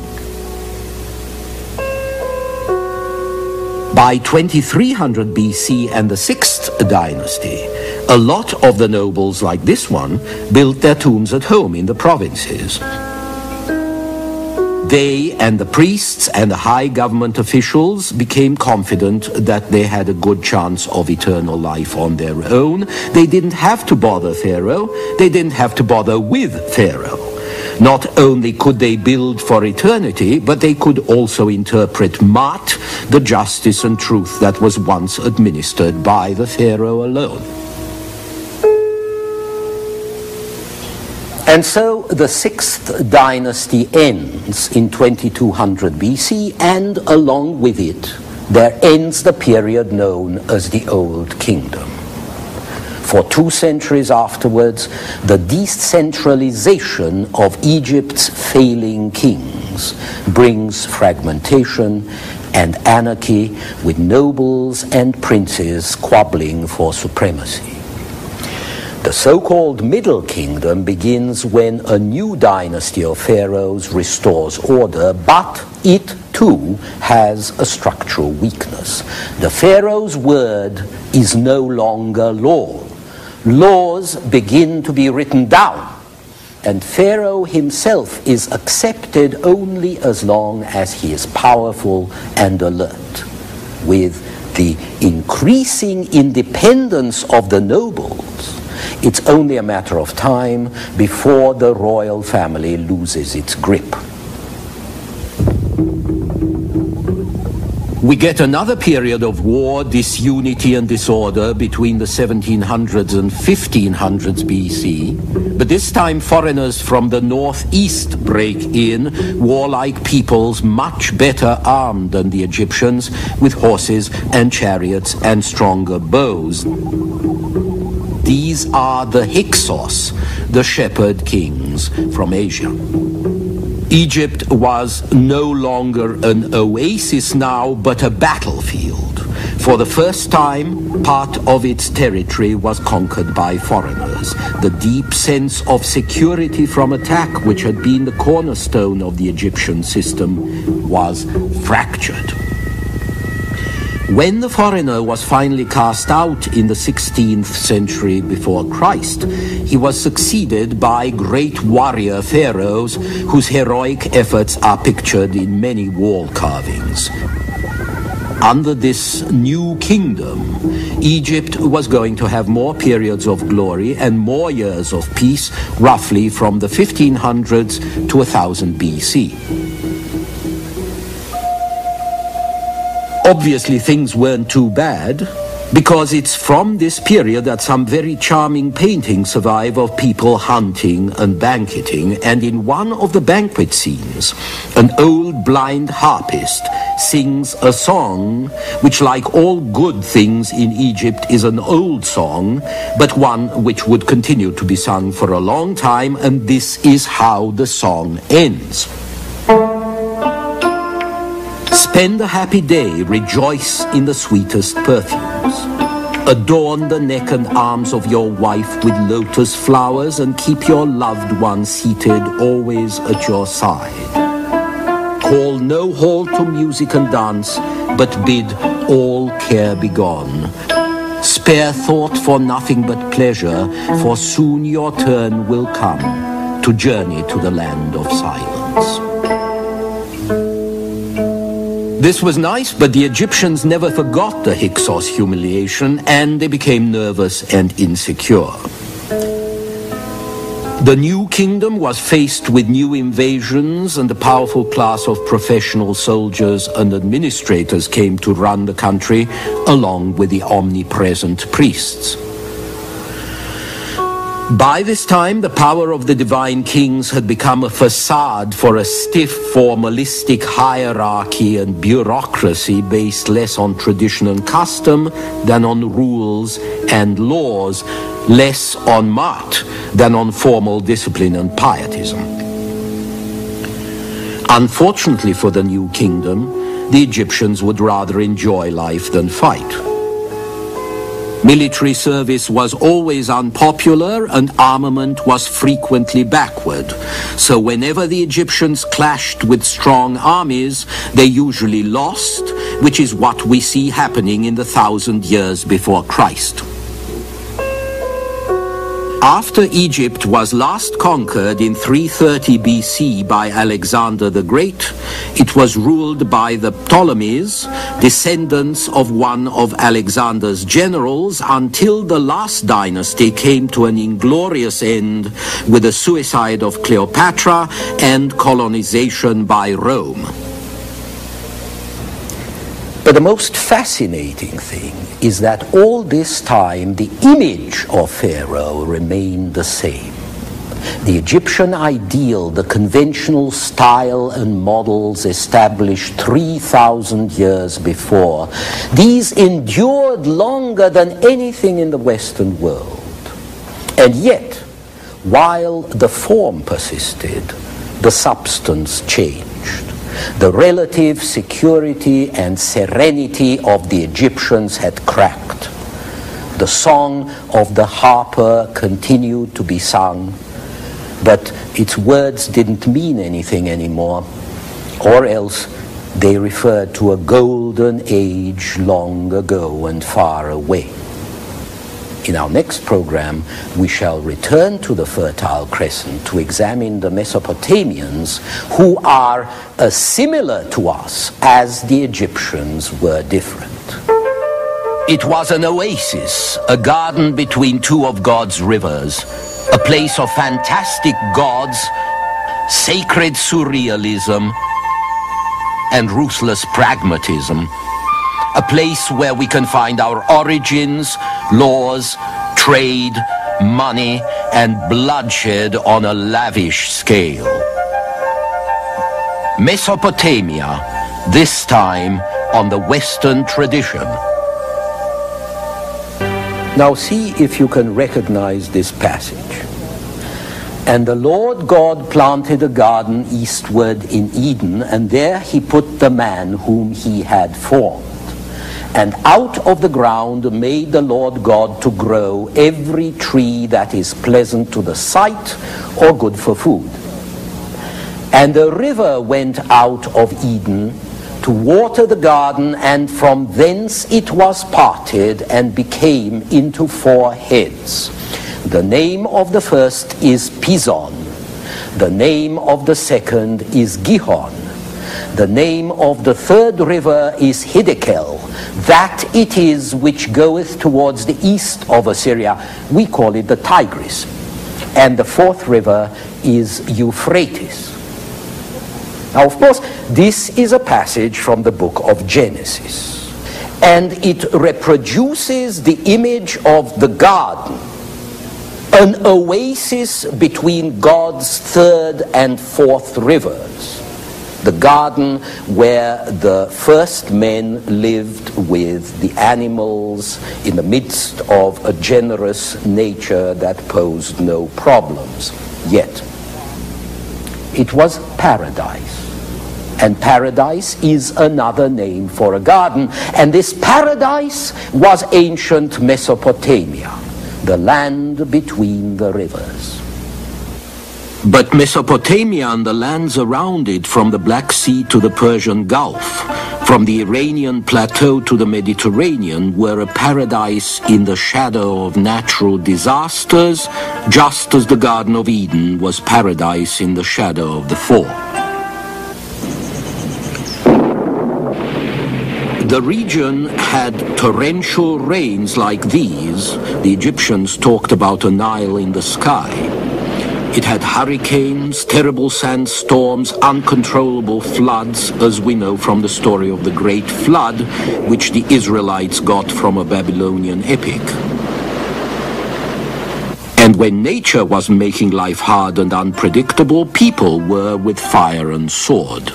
By 2300 BC and the 6th dynasty, a lot of the nobles, like this one, built their tombs at home in the provinces. They and the priests and the high government officials became confident that they had a good chance of eternal life on their own. They didn't have to bother Pharaoh. They didn't have to bother with Pharaoh. Not only could they build for eternity, but they could also interpret Mat, the justice and truth that was once administered by the Pharaoh alone. And so the sixth dynasty ends in 2200 BC, and along with it, there ends the period known as the Old Kingdom. For 2 centuries afterwards, the decentralization of Egypt's failing kings brings fragmentation and anarchy, with nobles and princes squabbling for supremacy. The so-called Middle Kingdom begins when a new dynasty of pharaohs restores order, but it too has a structural weakness. The pharaoh's word is no longer law. Laws begin to be written down, and Pharaoh himself is accepted only as long as he is powerful and alert. With the increasing independence of the nobles, it's only a matter of time before the royal family loses its grip. We get another period of war, disunity and disorder between the 1700s and 1500s BC, but this time foreigners from the northeast break in, warlike peoples much better armed than the Egyptians, with horses and chariots and stronger bows. These are the Hyksos, the shepherd kings from Asia. Egypt was no longer an oasis now, but a battlefield. For the first time, part of its territory was conquered by foreigners. The deep sense of security from attack, which had been the cornerstone of the Egyptian system, was fractured. When the foreigner was finally cast out in the 16th century before Christ, he was succeeded by great warrior pharaohs whose heroic efforts are pictured in many wall carvings. Under this new kingdom, Egypt was going to have more periods of glory and more years of peace, roughly from the 1500s to 1000 BC. Obviously, things weren't too bad, because it's from this period that some very charming paintings survive of people hunting and banqueting, and in one of the banquet scenes, an old blind harpist sings a song which, like all good things in Egypt, is an old song, but one which would continue to be sung for a long time, and this is how the song ends. Spend a happy day, rejoice in the sweetest perfumes. Adorn the neck and arms of your wife with lotus flowers, and keep your loved one seated always at your side. Call no halt to music and dance, but bid all care be gone. Spare thought for nothing but pleasure, for soon your turn will come to journey to the land of silence. This was nice, but the Egyptians never forgot the Hyksos humiliation, and they became nervous and insecure. The new kingdom was faced with new invasions, and a powerful class of professional soldiers and administrators came to run the country, along with the omnipresent priests. By this time, the power of the divine kings had become a facade for a stiff, formalistic hierarchy and bureaucracy based less on tradition and custom than on rules and laws, less on mart than on formal discipline and pietism. Unfortunately for the new kingdom, the Egyptians would rather enjoy life than fight. Military service was always unpopular, and armament was frequently backward. So whenever the Egyptians clashed with strong armies, they usually lost, which is what we see happening in the 1000 years before Christ. After Egypt was last conquered in 330 BC by Alexander the Great, it was ruled by the Ptolemies, descendants of one of Alexander's generals, until the last dynasty came to an inglorious end with the suicide of Cleopatra and colonization by Rome. But the most fascinating thing is that all this time the image of Pharaoh remained the same. The Egyptian ideal, the conventional style and models established 3,000 years before, these endured longer than anything in the Western world. And yet, while the form persisted, the substance changed. The relative security and serenity of the Egyptians had cracked. The song of the harper continued to be sung, but its words didn't mean anything anymore, or else they referred to a golden age long ago and far away. In our next program, we shall return to the Fertile Crescent to examine the Mesopotamians, who are as similar to us as the Egyptians were different. It was an oasis, a garden between two of God's rivers, a place of fantastic gods, sacred surrealism, and ruthless pragmatism. A place where we can find our origins, laws, trade, money, and bloodshed on a lavish scale. Mesopotamia, this time on the Western tradition. Now see if you can recognize this passage. And the Lord God planted a garden eastward in Eden, and there he put the man whom he had formed. And out of the ground made the Lord God to grow every tree that is pleasant to the sight or good for food. And the river went out of Eden to water the garden, and from thence it was parted and became into 4 heads. The name of the first is Pison. The name of the second is Gihon. The name of the third river is Hiddekel. That it is which goeth towards the east of Assyria. We call it the Tigris. And the fourth river is Euphrates. Now, of course, this is a passage from the book of Genesis. And it reproduces the image of the garden, an oasis between God's third and fourth rivers. The garden where the first men lived with the animals in the midst of a generous nature that posed no problems. Yet, it was paradise. And paradise is another name for a garden. And this paradise was ancient Mesopotamia, the land between the rivers. But Mesopotamia and the lands around it, from the Black Sea to the Persian Gulf, from the Iranian plateau to the Mediterranean, were a paradise in the shadow of natural disasters, just as the Garden of Eden was paradise in the shadow of the fall. The region had torrential rains like these. The Egyptians talked about a Nile in the sky. It had hurricanes, terrible sandstorms, uncontrollable floods, as we know from the story of the Great Flood, which the Israelites got from a Babylonian epic. And when nature was making life hard and unpredictable, people were with fire and sword.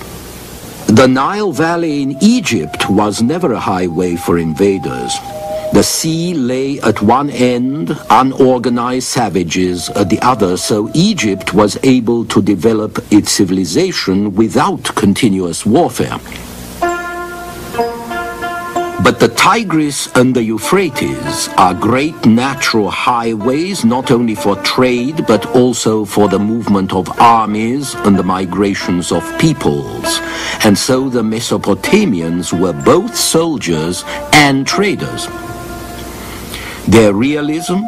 The Nile Valley in Egypt was never a highway for invaders. The sea lay at one end, unorganized savages at the other, so Egypt was able to develop its civilization without continuous warfare. But the Tigris and the Euphrates are great natural highways, not only for trade, but also for the movement of armies and the migrations of peoples. And so the Mesopotamians were both soldiers and traders. Their realism,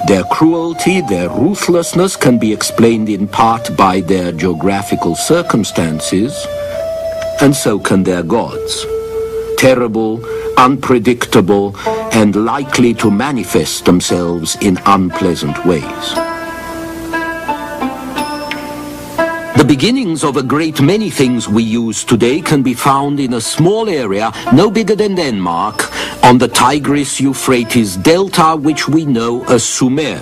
their cruelty, their ruthlessness can be explained in part by their geographical circumstances, and so can their gods. Terrible, unpredictable, and likely to manifest themselves in unpleasant ways. The beginnings of a great many things we use today can be found in a small area, no bigger than Denmark, on the Tigris-Euphrates delta, which we know as Sumer.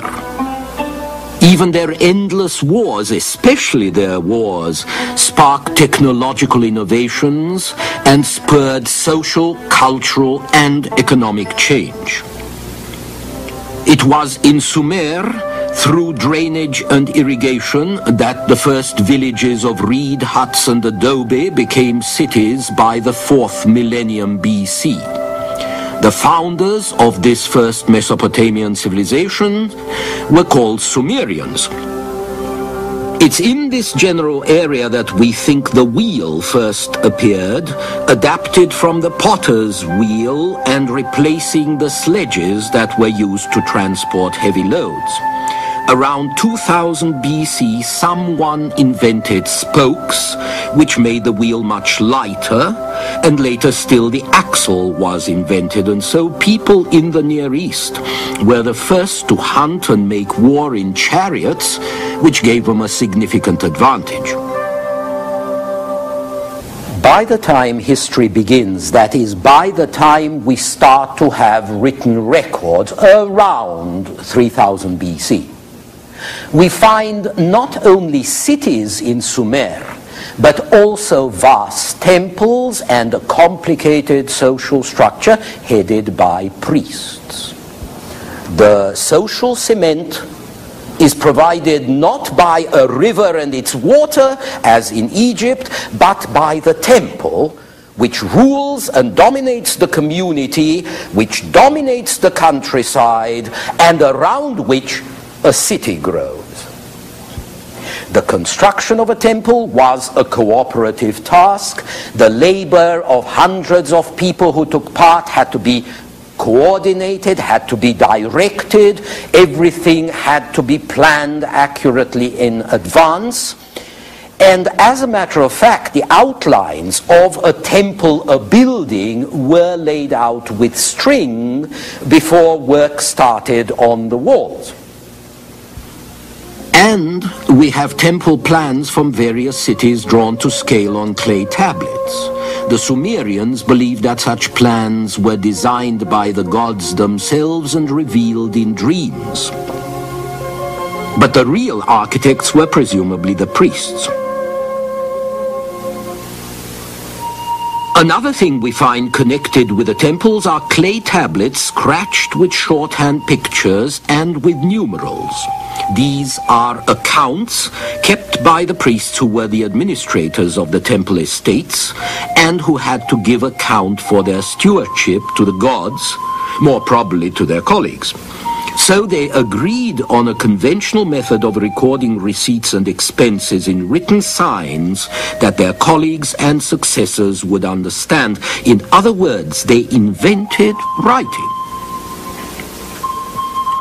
Even their endless wars, especially their wars, sparked technological innovations and spurred social, cultural, and economic change. It was in Sumer, through drainage and irrigation, that the first villages of reed huts and adobe became cities by the 4th millennium BC. The founders of this first Mesopotamian civilization were called Sumerians. It's in this general area that we think the wheel first appeared, adapted from the potter's wheel and replacing the sledges that were used to transport heavy loads. Around 2000 BC, someone invented spokes, which made the wheel much lighter, and later still the axle was invented, and so people in the Near East were the first to hunt and make war in chariots, which gave them a significant advantage. By the time history begins, that is, by the time we start to have written records around 3000 BC, we find not only cities in Sumer, but also vast temples and a complicated social structure headed by priests. The social cement is provided not by a river and its water, as in Egypt, but by the temple, which rules and dominates the community, which dominates the countryside, and around which a city grows. The construction of a temple was a cooperative task. The labor of hundreds of people who took part had to be coordinated, had to be directed. Everything had to be planned accurately in advance. And as a matter of fact, the outlines of a temple, a building, were laid out with string before work started on the walls. And we have temple plans from various cities drawn to scale on clay tablets. The Sumerians believed that such plans were designed by the gods themselves and revealed in dreams. But the real architects were presumably the priests. Another thing we find connected with the temples are clay tablets scratched with shorthand pictures and with numerals. These are accounts kept by the priests who were the administrators of the temple estates and who had to give account for their stewardship to the gods, more probably to their colleagues. So they agreed on a conventional method of recording receipts and expenses in written signs that their colleagues and successors would understand. In other words, they invented writing.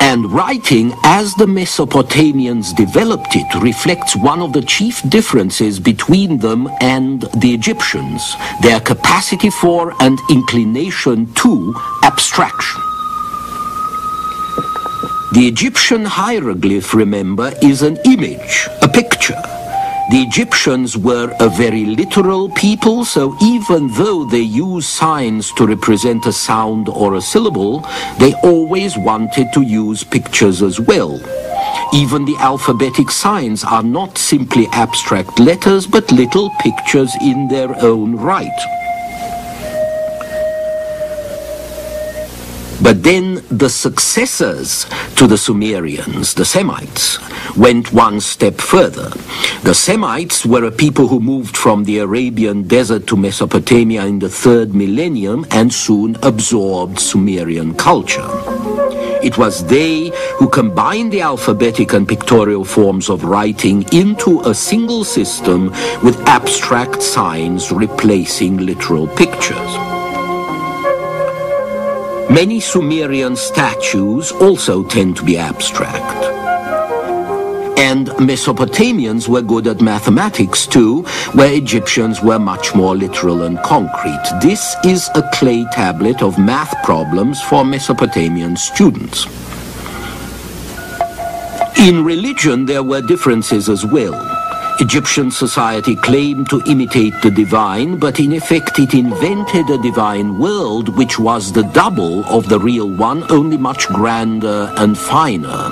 And writing, as the Mesopotamians developed it, reflects one of the chief differences between them and the Egyptians, their capacity for and inclination to abstraction. The Egyptian hieroglyph, remember, is an image, a picture. The Egyptians were a very literal people, so even though they used signs to represent a sound or a syllable, they always wanted to use pictures as well. Even the alphabetic signs are not simply abstract letters, but little pictures in their own right. But then the successors to the Sumerians, the Semites, went one step further. The Semites were a people who moved from the Arabian desert to Mesopotamia in the 3rd millennium and soon absorbed Sumerian culture. It was they who combined the alphabetic and pictorial forms of writing into a single system with abstract signs replacing literal pictures. Many Sumerian statues also tend to be abstract. And Mesopotamians were good at mathematics too, where Egyptians were much more literal and concrete. This is a clay tablet of math problems for Mesopotamian students. In religion, there were differences as well. Egyptian society claimed to imitate the divine, but in effect it invented a divine world which was the double of the real one, only much grander and finer.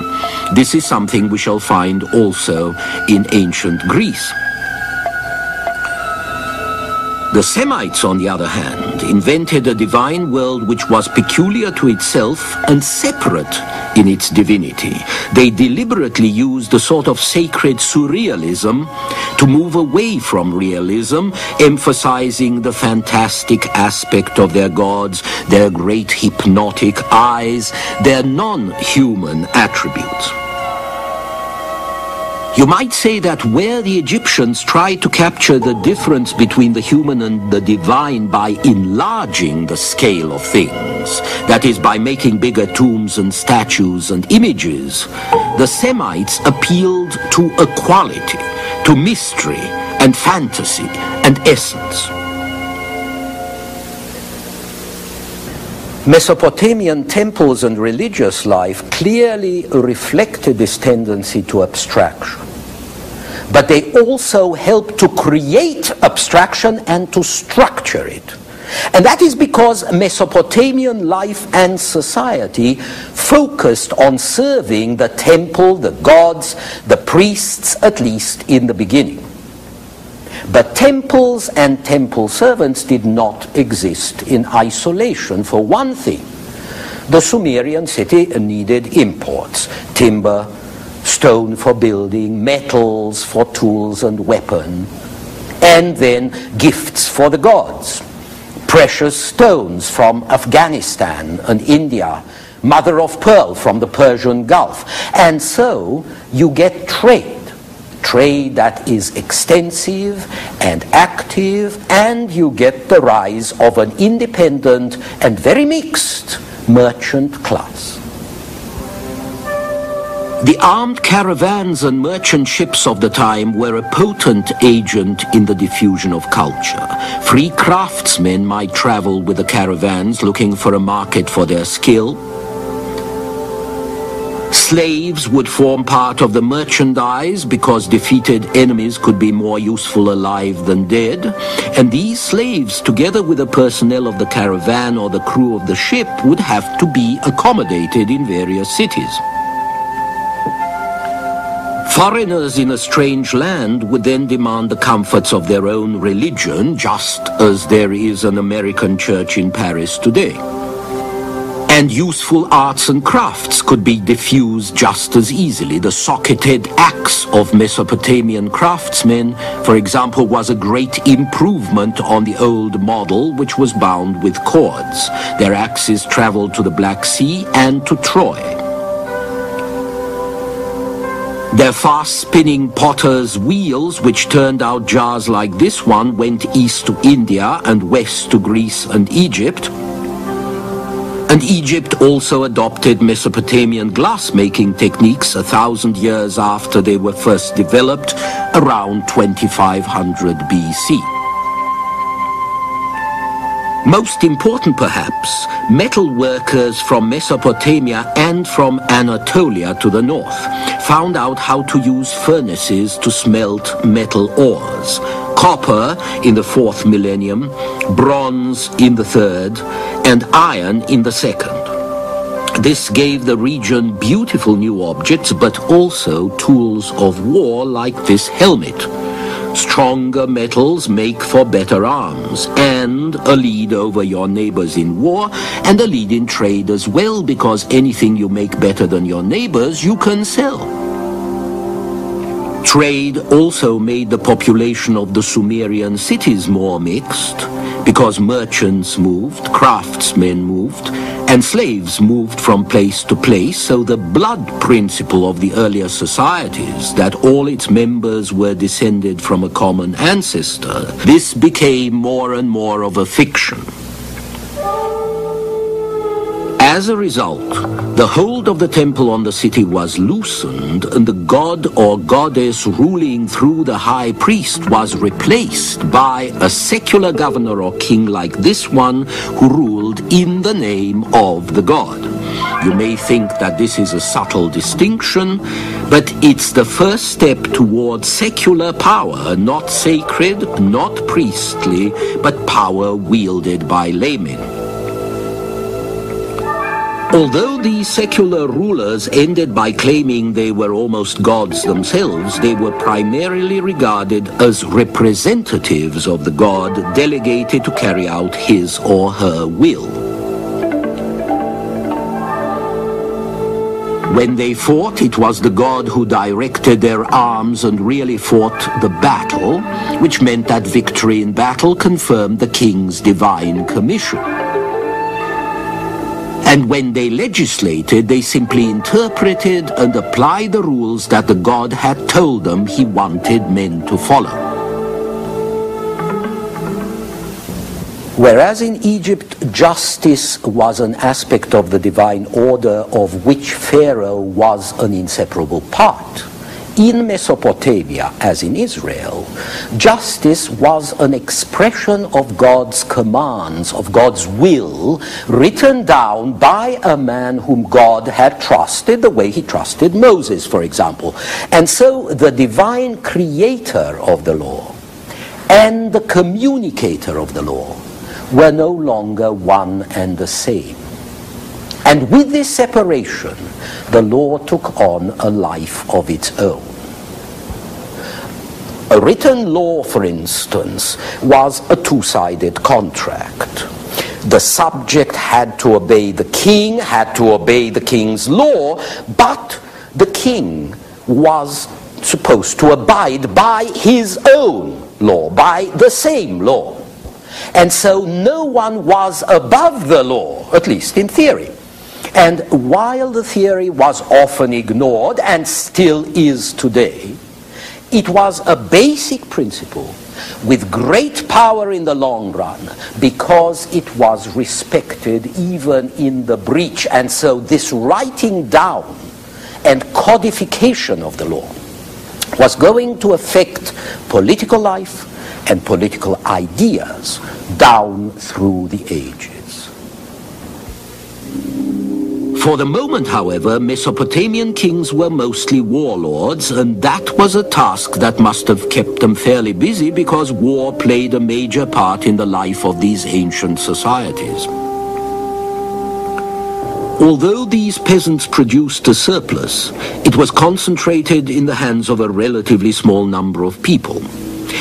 This is something we shall find also in ancient Greece. The Semites, on the other hand, invented a divine world which was peculiar to itself and separate in its divinity. They deliberately used a sort of sacred surrealism to move away from realism, emphasizing the fantastic aspect of their gods, their great hypnotic eyes, their non-human attributes. You might say that where the Egyptians tried to capture the difference between the human and the divine by enlarging the scale of things, that is, by making bigger tombs and statues and images, the Semites appealed to equality, to mystery and fantasy and essence. Mesopotamian temples and religious life clearly reflected this tendency to abstraction. But they also helped to create abstraction and to structure it. And that is because Mesopotamian life and society focused on serving the temple, the gods, the priests, at least in the beginning. But temples and temple servants did not exist in isolation. For one thing, the Sumerian city needed imports, timber, stone for building, metals for tools and weapons, and then gifts for the gods, precious stones from Afghanistan and India, mother of pearl from the Persian Gulf. And so you get trade that is extensive and active, and you get the rise of an independent and very mixed merchant class. The armed caravans and merchant ships of the time were a potent agent in the diffusion of culture. Free craftsmen might travel with the caravans looking for a market for their skill. Slaves would form part of the merchandise because defeated enemies could be more useful alive than dead. And these slaves, together with the personnel of the caravan or the crew of the ship, would have to be accommodated in various cities. Foreigners in a strange land would then demand the comforts of their own religion, just as there is an American church in Paris today. And useful arts and crafts could be diffused just as easily. The socketed axe of Mesopotamian craftsmen, for example, was a great improvement on the old model, which was bound with cords. Their axes traveled to the Black Sea and to Troy. Their fast-spinning potter's wheels, which turned out jars like this one, went east to India and west to Greece and Egypt. And Egypt also adopted Mesopotamian glass-making techniques 1,000 years after they were first developed, around 2500 BC. Most important perhaps, metal workers from Mesopotamia and from Anatolia to the north found out how to use furnaces to smelt metal ores. Copper in the 4th millennium, bronze in the 3rd, and iron in the 2nd. This gave the region beautiful new objects, but also tools of war like this helmet. Stronger metals make for better arms, and a lead over your neighbors in war, and a lead in trade as well, because anything you make better than your neighbors, you can sell. Trade also made the population of the Sumerian cities more mixed, because merchants moved, craftsmen moved, and slaves moved from place to place, so the blood principle of the earlier societies, that all its members were descended from a common ancestor, this became more and more of a fiction. As a result, the hold of the temple on the city was loosened, and the god or goddess ruling through the high priest was replaced by a secular governor or king like this one, who ruled in the name of the god. You may think that this is a subtle distinction, but it's the first step towards secular power, not sacred, not priestly, but power wielded by laymen. Although these secular rulers ended by claiming they were almost gods themselves, they were primarily regarded as representatives of the god delegated to carry out his or her will. When they fought, it was the god who directed their arms and really fought the battle, which meant that victory in battle confirmed the king's divine commission. And when they legislated, they simply interpreted and applied the rules that the god had told them he wanted men to follow. Whereas in Egypt, justice was an aspect of the divine order of which Pharaoh was an inseparable part, in Mesopotamia, as in Israel, justice was an expression of God's commands, of God's will, written down by a man whom God had trusted the way he trusted Moses, for example. And so the divine creator of the law and the communicator of the law were no longer one and the same. And with this separation, the law took on a life of its own. A written law, for instance, was a two-sided contract. The subject had to obey the king, had to obey the king's law, but the king was supposed to abide by his own law, by the same law. And so no one was above the law, at least in theory. And while the theory was often ignored, and still is today, it was a basic principle with great power in the long run because it was respected even in the breach. And so this writing down and codification of the law was going to affect political life and political ideas down through the ages. For the moment, however, Mesopotamian kings were mostly warlords, and that was a task that must have kept them fairly busy because war played a major part in the life of these ancient societies. Although these peasants produced a surplus, it was concentrated in the hands of a relatively small number of people.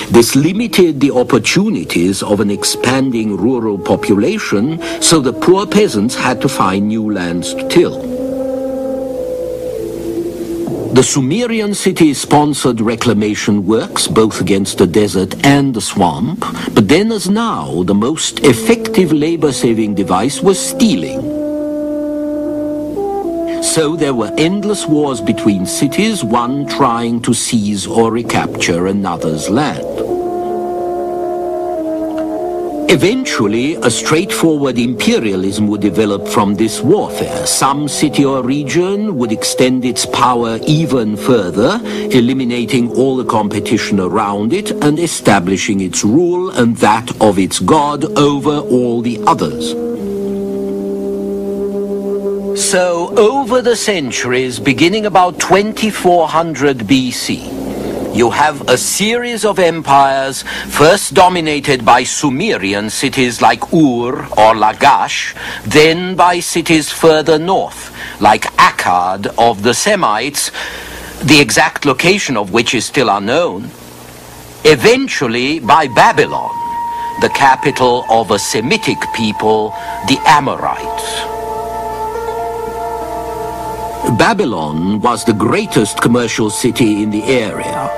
This limited the opportunities of an expanding rural population, so the poor peasants had to find new lands to till. The Sumerian cities sponsored reclamation works both against the desert and the swamp, but then as now, the most effective labor-saving device was stealing. So there were endless wars between cities, one trying to seize or recapture another's land. Eventually, a straightforward imperialism would develop from this warfare. Some city or region would extend its power even further, eliminating all the competition around it and establishing its rule and that of its god over all the others. So, over the centuries, beginning about 2400 BC, you have a series of empires, first dominated by Sumerian cities like Ur or Lagash, then by cities further north, like Akkad of the Semites, the exact location of which is still unknown, eventually by Babylon, the capital of a Semitic people, the Amorites. Babylon was the greatest commercial city in the area.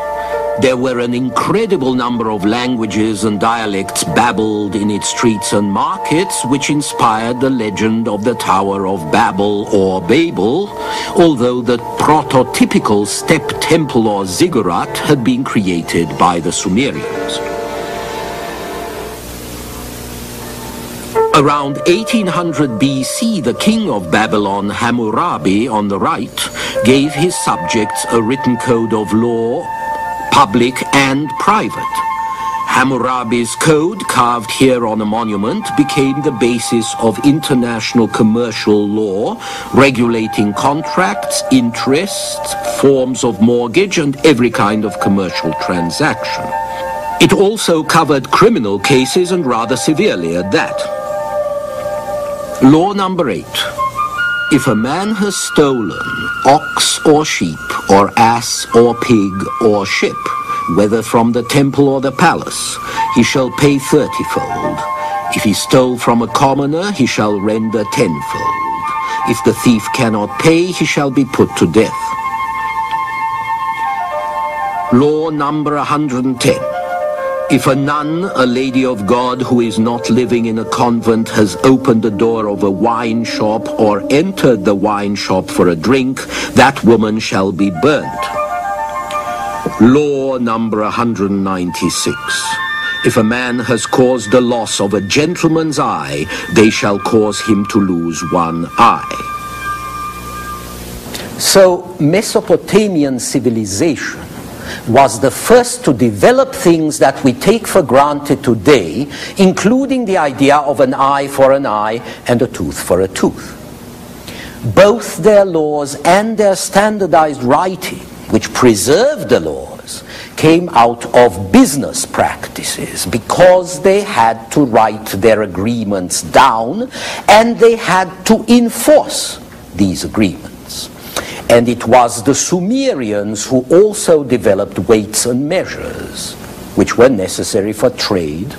There were an incredible number of languages and dialects babbled in its streets and markets, which inspired the legend of the Tower of Babel or Babel, although the prototypical step temple or ziggurat had been created by the Sumerians. Around 1800 BC, the king of Babylon, Hammurabi, on the right, gave his subjects a written code of law, public and private. Hammurabi's code, carved here on a monument, became the basis of international commercial law, regulating contracts, interests, forms of mortgage, and every kind of commercial transaction. It also covered criminal cases, and rather severely at that. Law number 8. If a man has stolen ox or sheep, or ass or pig or ship, whether from the temple or the palace, he shall pay 30-fold. If he stole from a commoner, he shall render 10-fold. If the thief cannot pay, he shall be put to death. Law number 110. If a nun, a lady of God who is not living in a convent, has opened the door of a wine shop or entered the wine shop for a drink, that woman shall be burnt. Law number 196. If a man has caused the loss of a gentleman's eye, they shall cause him to lose one eye. So Mesopotamian civilization was the first to develop things that we take for granted today, including the idea of an eye for an eye and a tooth for a tooth. Both their laws and their standardized writing, which preserved the laws, came out of business practices because they had to write their agreements down and they had to enforce these agreements. And it was the Sumerians who also developed weights and measures, which were necessary for trade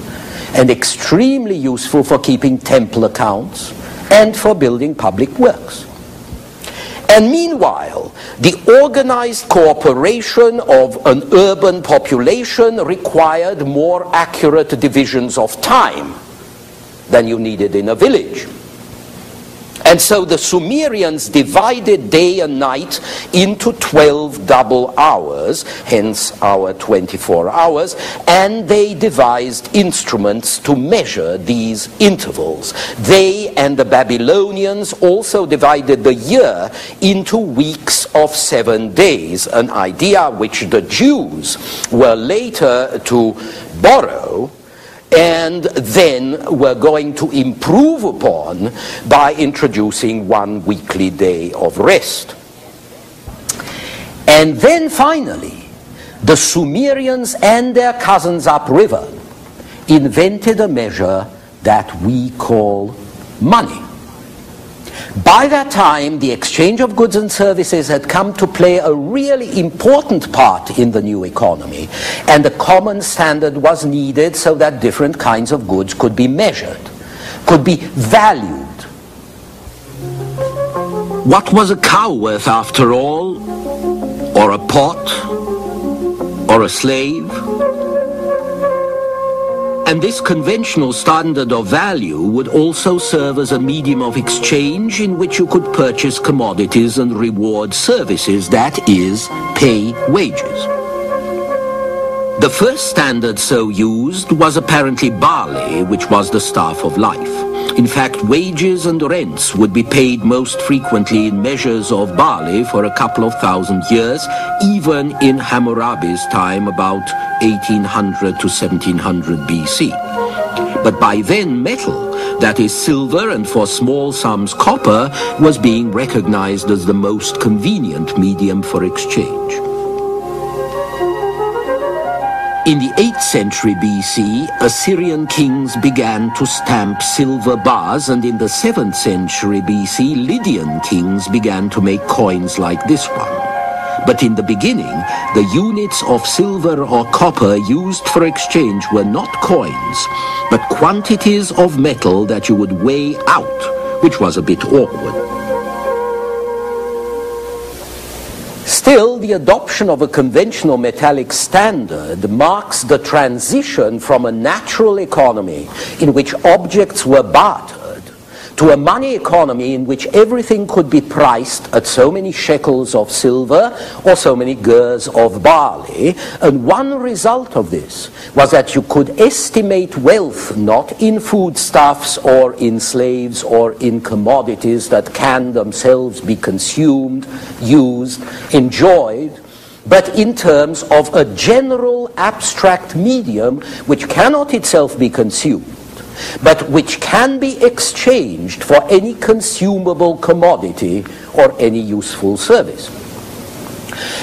and extremely useful for keeping temple accounts and for building public works. And meanwhile, the organized cooperation of an urban population required more accurate divisions of time than you needed in a village. And so the Sumerians divided day and night into 12 double hours, hence our 24 hours, and they devised instruments to measure these intervals. They and the Babylonians also divided the year into weeks of 7 days, an idea which the Jews were later to borrow and then we're going to improve upon by introducing one weekly day of rest. And then finally, the Sumerians and their cousins upriver invented a measure that we call money. By that time, the exchange of goods and services had come to play a really important part in the new economy, and a common standard was needed so that different kinds of goods could be measured, could be valued. What was a cow worth after all? Or a pot? Or a slave? And this conventional standard of value would also serve as a medium of exchange in which you could purchase commodities and reward services, that is, pay wages. The first standard so used was apparently barley, which was the staff of life. In fact, wages and rents would be paid most frequently in measures of barley for a couple of thousand years, even in Hammurabi's time, about 1800 to 1700 BC. But by then, metal, that is silver and for small sums copper, was being recognized as the most convenient medium for exchange. In the 8th century BC, Assyrian kings began to stamp silver bars, and in the 7th century BC, Lydian kings began to make coins like this one. But in the beginning, the units of silver or copper used for exchange were not coins, but quantities of metal that you would weigh out, which was a bit awkward. Still, the adoption of a conventional metallic standard marks the transition from a natural economy in which objects were bartered to a money economy in which everything could be priced at so many shekels of silver or so many gers of barley. And one result of this was that you could estimate wealth not in foodstuffs or in slaves or in commodities that can themselves be consumed, used, enjoyed, but in terms of a general abstract medium which cannot itself be consumed, but which can be exchanged for any consumable commodity or any useful service.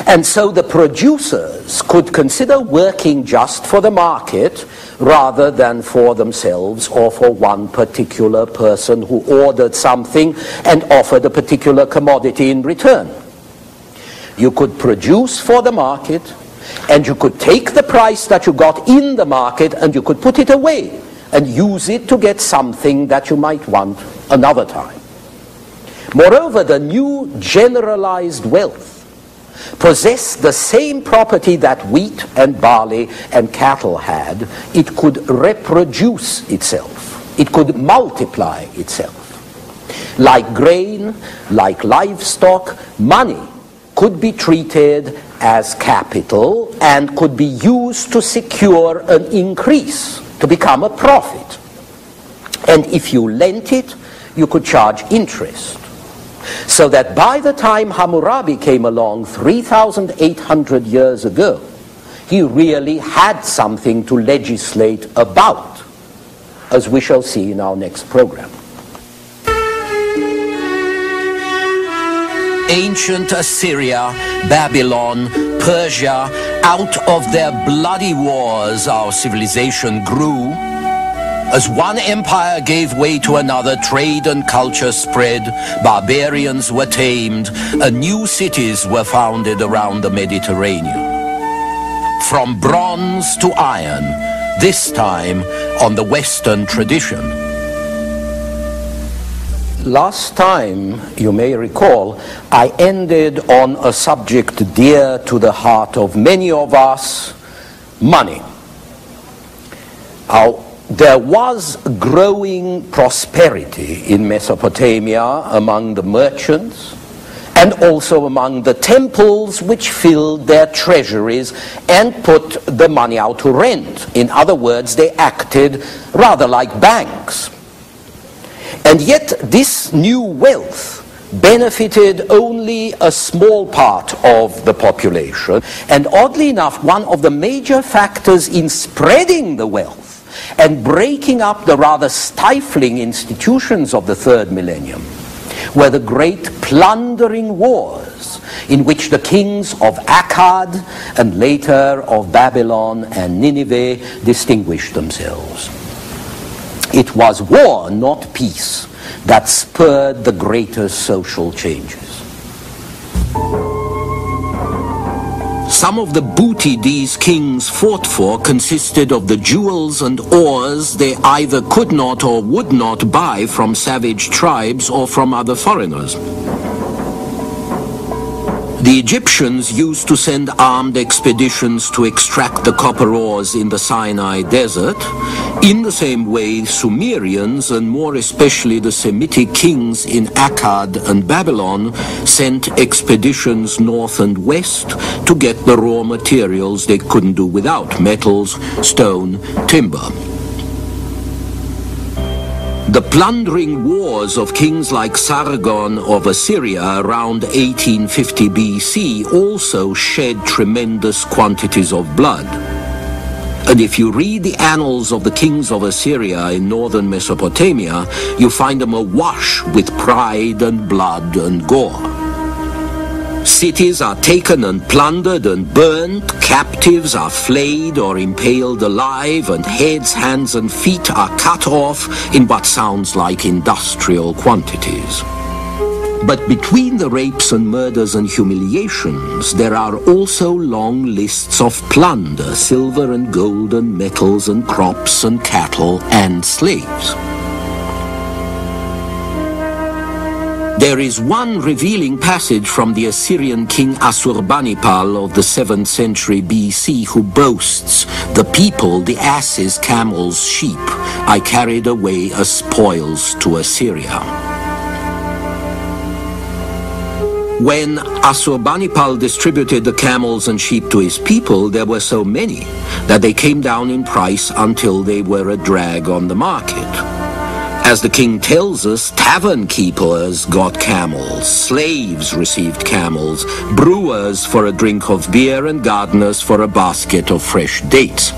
And so the producers could consider working just for the market rather than for themselves or for one particular person who ordered something and offered a particular commodity in return. You could produce for the market, and you could take the price that you got in the market and you could put it away and use it to get something that you might want another time. Moreover, the new generalized wealth possessed the same property that wheat and barley and cattle had. It could reproduce itself. It could multiply itself. Like grain, like livestock, money could be treated as capital and could be used to secure an increase, to become a profit. And if you lent it, you could charge interest. So that by the time Hammurabi came along 3,800 years ago, he really had something to legislate about, as we shall see in our next program. Ancient Assyria, Babylon, Persia, out of their bloody wars our civilization grew. As one empire gave way to another, trade and culture spread, barbarians were tamed, and new cities were founded around the Mediterranean. From bronze to iron, this time on the Western tradition. Last time, you may recall, I ended on a subject dear to the heart of many of us, money. There was growing prosperity in Mesopotamia among the merchants and also among the temples which filled their treasuries and put the money out to rent. In other words, they acted rather like banks. And yet this new wealth benefited only a small part of the population. And oddly enough, one of the major factors in spreading the wealth and breaking up the rather stifling institutions of the third millennium were the great plundering wars in which the kings of Akkad and later of Babylon and Nineveh distinguished themselves. It was war, not peace, that spurred the greatest social changes. Some of the booty these kings fought for consisted of the jewels and ores they either could not or would not buy from savage tribes or from other foreigners. The Egyptians used to send armed expeditions to extract the copper ores in the Sinai desert. In the same way, Sumerians, and more especially the Semitic kings in Akkad and Babylon, sent expeditions north and west to get the raw materials they couldn't do without: metals, stone, timber. The plundering wars of kings like Sargon of Assyria around 1850 BC also shed tremendous quantities of blood. And if you read the annals of the kings of Assyria in northern Mesopotamia, you find them awash with pride and blood and gore. Cities are taken and plundered and burnt, captives are flayed or impaled alive, and heads, hands and feet are cut off in what sounds like industrial quantities. But between the rapes and murders and humiliations, there are also long lists of plunder: silver and gold and metals and crops and cattle and slaves. There is one revealing passage from the Assyrian king Assurbanipal of the 7th century BC who boasts, "The people, the asses, camels, sheep, I carried away as spoils to Assyria." When Assurbanipal distributed the camels and sheep to his people, there were so many that they came down in price until they were a drag on the market. As the king tells us, tavern keepers got camels, slaves received camels, brewers for a drink of beer, and gardeners for a basket of fresh dates.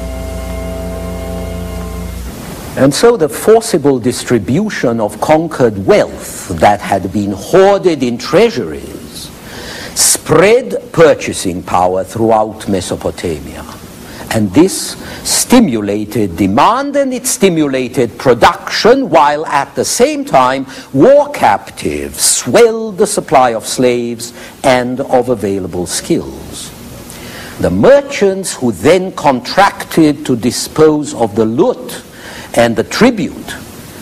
And so the forcible distribution of conquered wealth that had been hoarded in treasuries spread purchasing power throughout Mesopotamia. And this stimulated demand and it stimulated production, while at the same time war captives swelled the supply of slaves and of available skills. The merchants who then contracted to dispose of the loot and the tribute,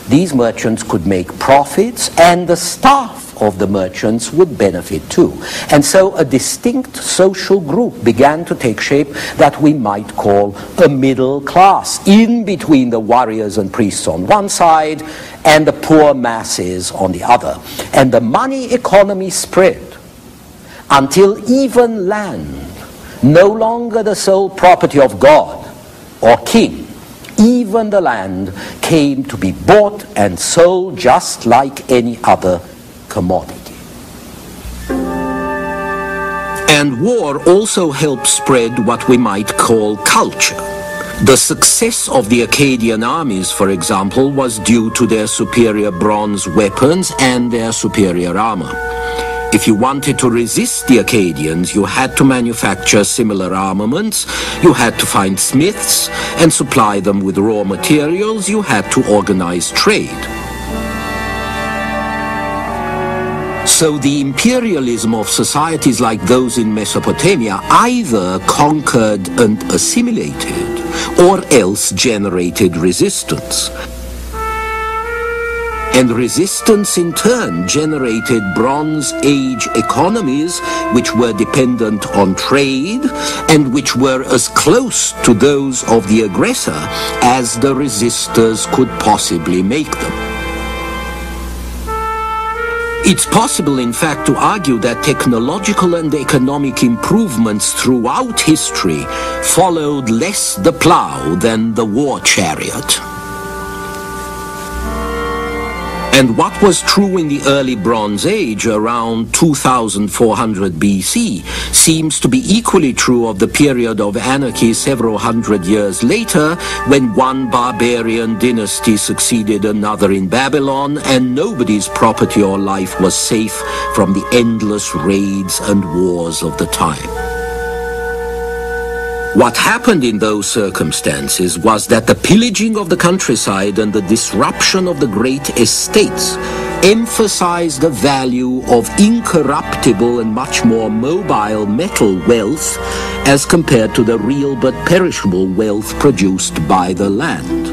these merchants could make profits, and the staff of the merchants would benefit too. And so a distinct social group began to take shape that we might call a middle class, in between the warriors and priests on one side and the poor masses on the other. And the money economy spread until even land, no longer the sole property of God or king, even the land came to be bought and sold just like any other commodity. And war also helped spread what we might call culture. The success of the Akkadian armies, for example, was due to their superior bronze weapons and their superior armor. If you wanted to resist the Akkadians, you had to manufacture similar armaments, you had to find smiths and supply them with raw materials, you had to organize trade. So the imperialism of societies like those in Mesopotamia either conquered and assimilated, or else generated resistance. And resistance in turn generated Bronze Age economies which were dependent on trade and which were as close to those of the aggressor as the resistors could possibly make them. It's possible, in fact, to argue that technological and economic improvements throughout history followed less the plow than the war chariot. And what was true in the early Bronze Age, around 2400 BC, seems to be equally true of the period of anarchy several hundred years later, when one barbarian dynasty succeeded another in Babylon, and nobody's property or life was safe from the endless raids and wars of the time. What happened in those circumstances was that the pillaging of the countryside and the disruption of the great estates emphasized the value of incorruptible and much more mobile metal wealth as compared to the real but perishable wealth produced by the land.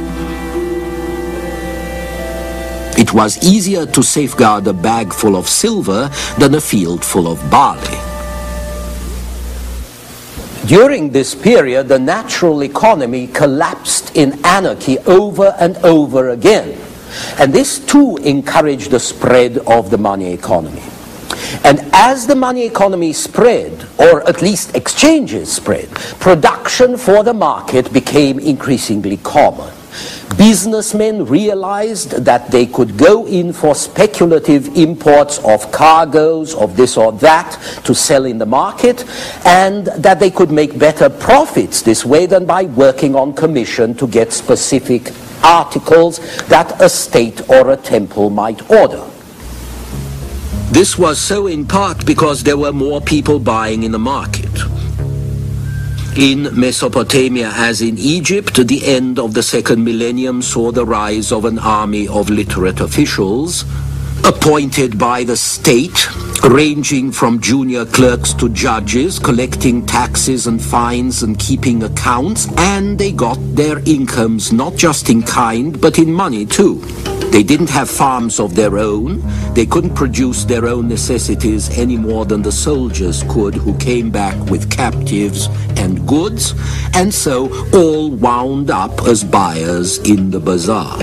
It was easier to safeguard a bag full of silver than a field full of barley. During this period, the natural economy collapsed in anarchy over and over again. And this too encouraged the spread of the money economy. And as the money economy spread, or at least exchanges spread, production for the market became increasingly common. Businessmen realized that they could go in for speculative imports of cargoes of this or that to sell in the market, and that they could make better profits this way than by working on commission to get specific articles that a state or a temple might order. This was so in part because there were more people buying in the market. In Mesopotamia, as in Egypt, the end of the second millennium saw the rise of an army of literate officials, appointed by the state, ranging from junior clerks to judges, collecting taxes and fines and keeping accounts, and they got their incomes not just in kind, but in money too. They didn't have farms of their own. They couldn't produce their own necessities any more than the soldiers could who came back with captives and goods, and so all wound up as buyers in the bazaar.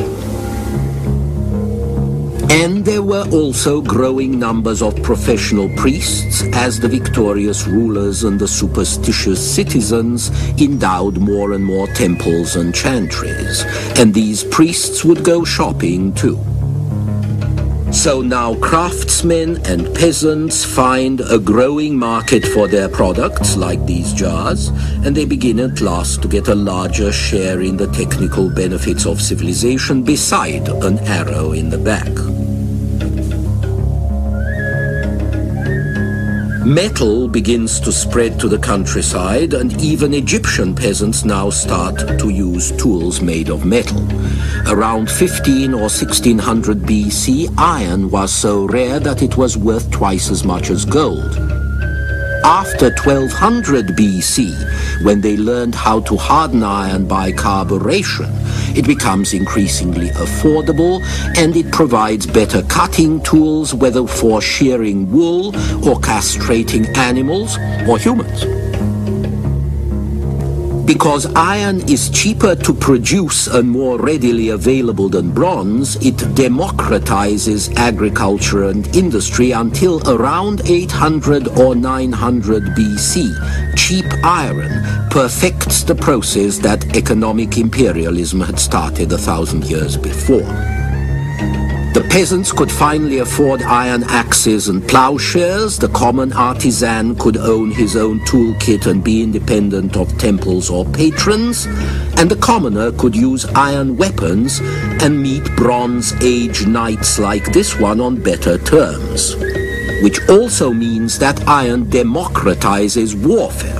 And there were also growing numbers of professional priests as the victorious rulers and the superstitious citizens endowed more and more temples and chantries. And these priests would go shopping too. So now craftsmen and peasants find a growing market for their products, like these jars, and they begin at last to get a larger share in the technical benefits of civilization beside an arrow in the back. Metal begins to spread to the countryside, and even Egyptian peasants now start to use tools made of metal. Around 15 or 1600 BC, iron was so rare that it was worth twice as much as gold. After 1200 BC, when they learned how to harden iron by carburation, it becomes increasingly affordable, and it provides better cutting tools, whether for shearing wool or castrating animals or humans. Because iron is cheaper to produce and more readily available than bronze, it democratizes agriculture and industry until around 800 or 900 BC. Cheap iron perfects the process that economic imperialism had started 1,000 years before. The peasants could finally afford iron axes and plowshares, the common artisan could own his own toolkit and be independent of temples or patrons, and the commoner could use iron weapons and meet Bronze Age knights like this one on better terms, which also means that iron democratizes warfare.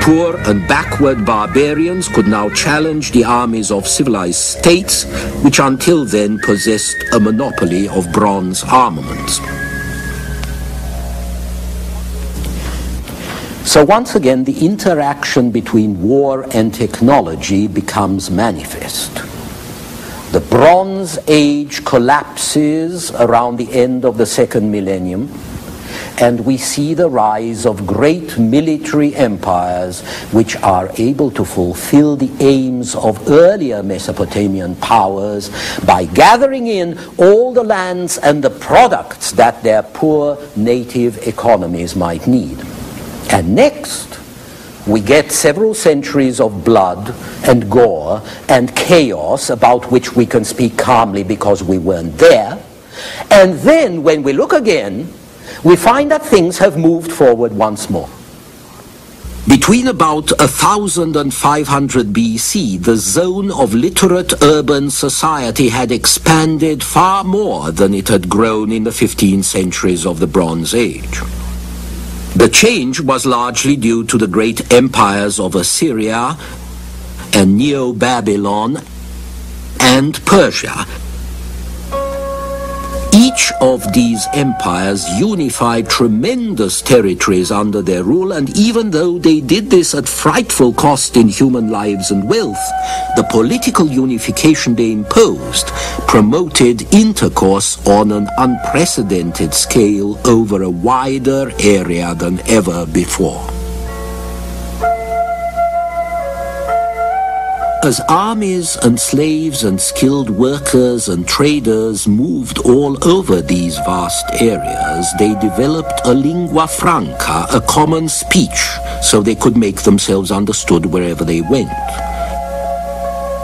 Poor and backward barbarians could now challenge the armies of civilized states, which until then possessed a monopoly of bronze armaments. So once again, the interaction between war and technology becomes manifest. The Bronze Age collapses around the end of the second millennium, and we see the rise of great military empires which are able to fulfill the aims of earlier Mesopotamian powers by gathering in all the lands and the products that their poor native economies might need. And next, we get several centuries of blood and gore and chaos about which we can speak calmly because we weren't there. And then when we look again, we find that things have moved forward once more. Between about 1500 BC, the zone of literate urban society had expanded far more than it had grown in the 15 centuries of the Bronze Age. The change was largely due to the great empires of Assyria and Neo-Babylon and Persia. Each of these empires unified tremendous territories under their rule, and even though they did this at frightful cost in human lives and wealth, the political unification they imposed promoted intercourse on an unprecedented scale over a wider area than ever before. As armies and slaves and skilled workers and traders moved all over these vast areas, they developed a lingua franca, a common speech, so they could make themselves understood wherever they went.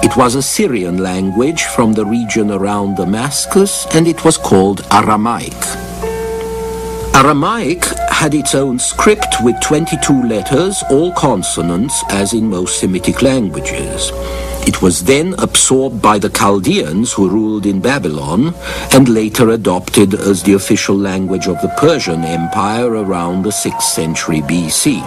It was a Syrian language from the region around Damascus, and it was called Aramaic. Aramaic had its own script with 22 letters, all consonants, as in most Semitic languages. It was then absorbed by the Chaldeans who ruled in Babylon, and later adopted as the official language of the Persian Empire around the 6th century BC.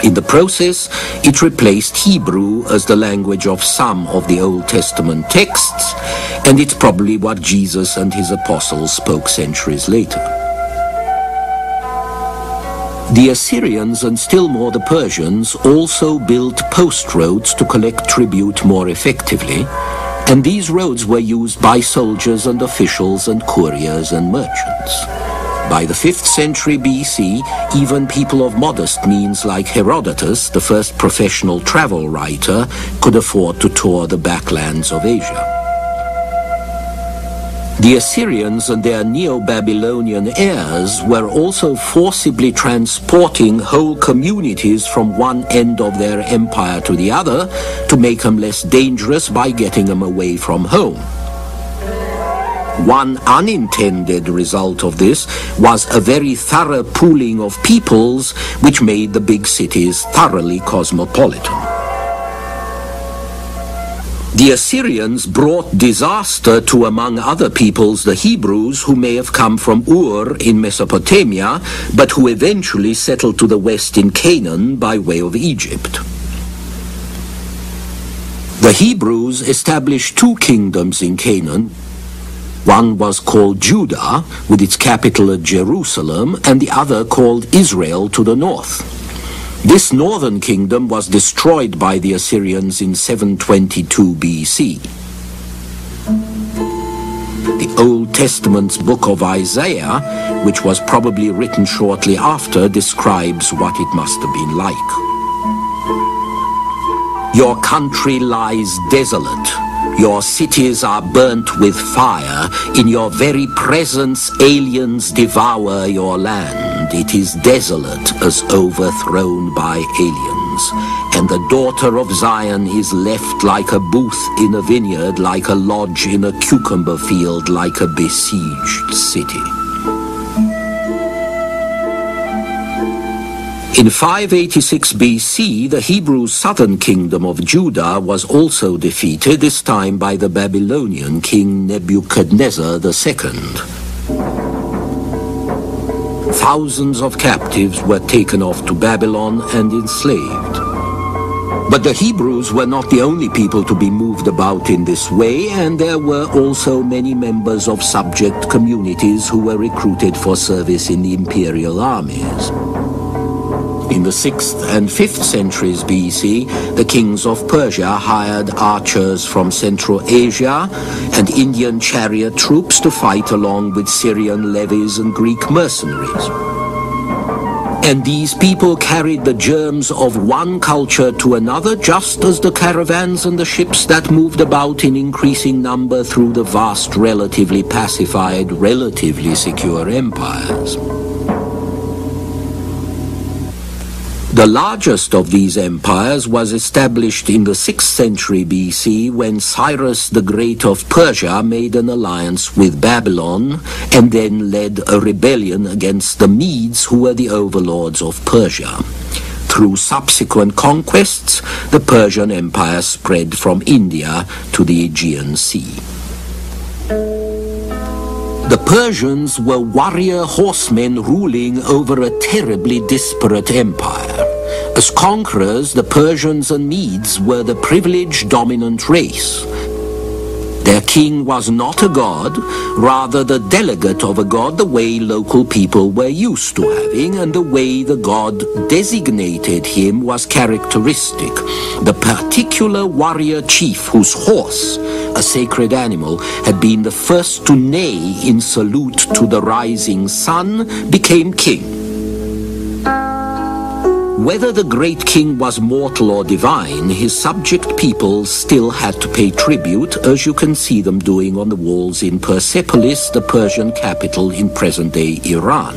In the process, it replaced Hebrew as the language of some of the Old Testament texts, and it's probably what Jesus and his apostles spoke centuries later. The Assyrians, and still more the Persians, also built post roads to collect tribute more effectively, and these roads were used by soldiers and officials and couriers and merchants. By the 5th century BC, even people of modest means like Herodotus, the first professional travel writer, could afford to tour the backlands of Asia. The Assyrians and their Neo-Babylonian heirs were also forcibly transporting whole communities from one end of their empire to the other to make them less dangerous by getting them away from home. One unintended result of this was a very thorough pooling of peoples which made the big cities thoroughly cosmopolitan. The Assyrians brought disaster to, among other peoples, the Hebrews, who may have come from Ur in Mesopotamia, but who eventually settled to the west in Canaan by way of Egypt. The Hebrews established two kingdoms in Canaan. One was called Judah, with its capital at Jerusalem, and the other called Israel to the north. This northern kingdom was destroyed by the Assyrians in 722 BC. The Old Testament's book of Isaiah, which was probably written shortly after, describes what it must have been like. Your country lies desolate. Your cities are burnt with fire. In your very presence, aliens devour your land. It is desolate as overthrown by aliens. And the daughter of Zion is left like a booth in a vineyard, like a lodge in a cucumber field, like a besieged city. In 586 BC, the Hebrew southern kingdom of Judah was also defeated, this time by the Babylonian king Nebuchadnezzar II. Thousands of captives were taken off to Babylon and enslaved. But the Hebrews were not the only people to be moved about in this way, and there were also many members of subject communities who were recruited for service in the imperial armies. In the 6th and 5th centuries BC, the kings of Persia hired archers from Central Asia and Indian chariot troops to fight along with Syrian levies and Greek mercenaries. And these people carried the germs of one culture to another, just as the caravans and the ships that moved about in increasing number through the vast, relatively pacified, relatively secure empires. The largest of these empires was established in the 6th century BC when Cyrus the Great of Persia made an alliance with Babylon and then led a rebellion against the Medes, who were the overlords of Persia. Through subsequent conquests, the Persian Empire spread from India to the Aegean Sea. The Persians were warrior horsemen ruling over a terribly disparate empire. As conquerors, the Persians and Medes were the privileged dominant race. Their king was not a god, rather the delegate of a god, the way local people were used to having, and the way the god designated him was characteristic. The particular warrior chief whose horse, a sacred animal, had been the first to neigh in salute to the rising sun, became king. Whether the great king was mortal or divine, his subject peoples still had to pay tribute, as you can see them doing on the walls in Persepolis, the Persian capital in present-day Iran.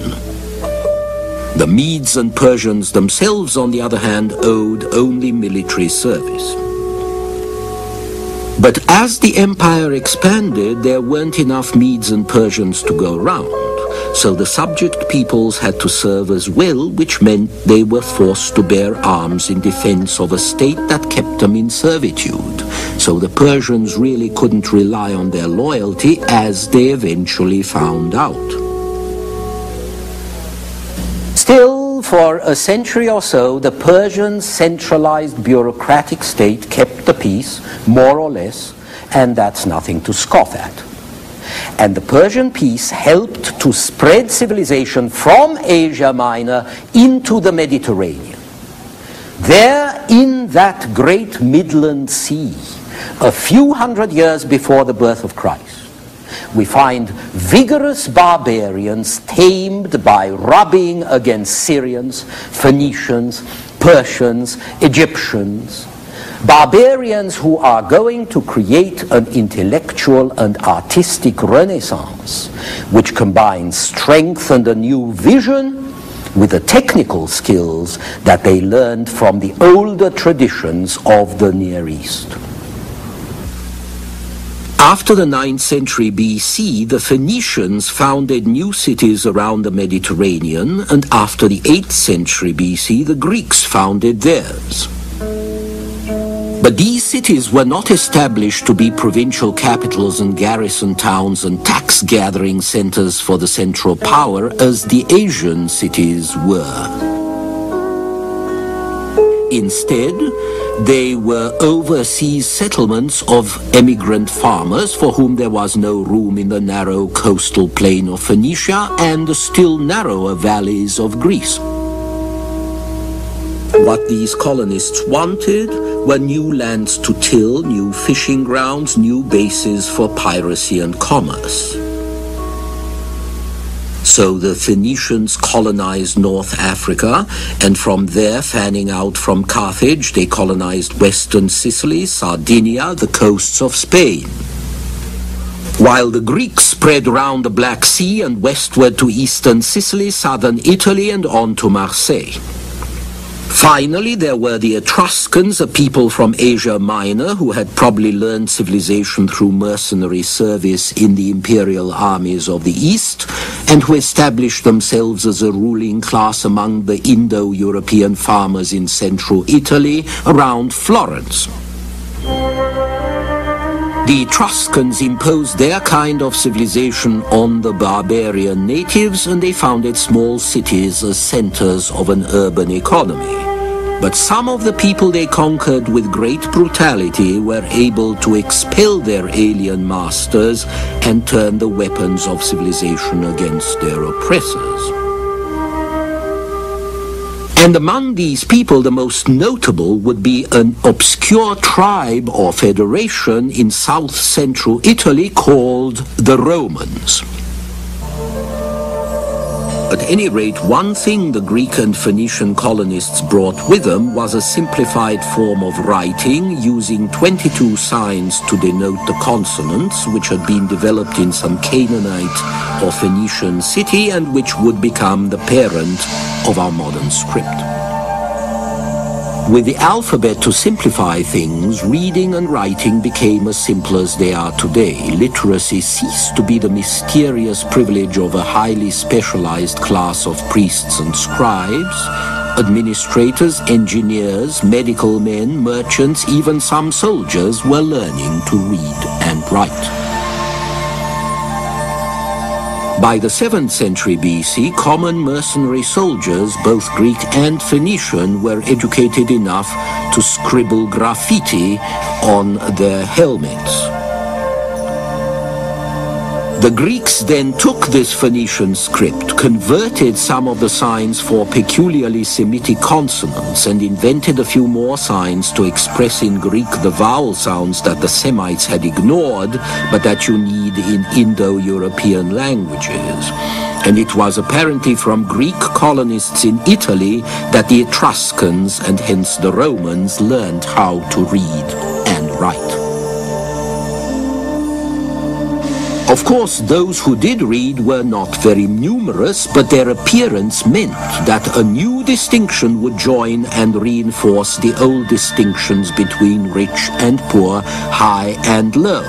The Medes and Persians themselves, on the other hand, owed only military service. But as the empire expanded, there weren't enough Medes and Persians to go round. So the subject peoples had to serve as well, which meant they were forced to bear arms in defense of a state that kept them in servitude. So the Persians really couldn't rely on their loyalty, as they eventually found out. Still, for a century or so, the Persian centralized bureaucratic state kept the peace, more or less, and that's nothing to scoff at. And the Persian peace helped to spread civilization from Asia Minor into the Mediterranean. There, in that great Midland Sea, a few hundred years before the birth of Christ, we find vigorous barbarians tamed by rubbing against Syrians, Phoenicians, Persians, Egyptians, barbarians who are going to create an intellectual and artistic renaissance which combines strength and a new vision with the technical skills that they learned from the older traditions of the Near East. After the 9th century BC, the Phoenicians founded new cities around the Mediterranean, and after the 8th century BC, the Greeks founded theirs. But these cities were not established to be provincial capitals and garrison towns and tax-gathering centers for the central power as the Asian cities were. Instead, they were overseas settlements of emigrant farmers for whom there was no room in the narrow coastal plain of Phoenicia and the still narrower valleys of Greece. What these colonists wanted were new lands to till, new fishing grounds, new bases for piracy and commerce. So the Phoenicians colonized North Africa, and from there, fanning out from Carthage, they colonized western Sicily, Sardinia, the coasts of Spain. While the Greeks spread round the Black Sea and westward to eastern Sicily, southern Italy, and on to Marseille. Finally, there were the Etruscans, a people from Asia Minor who had probably learned civilization through mercenary service in the imperial armies of the East, and who established themselves as a ruling class among the Indo-European farmers in central Italy around Florence. The Etruscans imposed their kind of civilization on the barbarian natives, and they founded small cities as centers of an urban economy. But some of the people they conquered with great brutality were able to expel their alien masters and turn the weapons of civilization against their oppressors. And among these people, the most notable would be an obscure tribe or federation in south-central Italy called the Romans. At any rate, one thing the Greek and Phoenician colonists brought with them was a simplified form of writing using 22 signs to denote the consonants, which had been developed in some Canaanite or Phoenician city and which would become the parent of our modern script. With the alphabet to simplify things, reading and writing became as simple as they are today. Literacy ceased to be the mysterious privilege of a highly specialized class of priests and scribes. Administrators, engineers, medical men, merchants, even some soldiers were learning to read and write. By the 7th century BC, common mercenary soldiers, both Greek and Phoenician, were educated enough to scribble graffiti on their helmets. The Greeks then took this Phoenician script, converted some of the signs for peculiarly Semitic consonants, and invented a few more signs to express in Greek the vowel sounds that the Semites had ignored, but that you need in Indo-European languages. And it was apparently from Greek colonists in Italy that the Etruscans, and hence the Romans, learned how to read and write. Of course, those who did read were not very numerous, but their appearance meant that a new distinction would join and reinforce the old distinctions between rich and poor, high and low.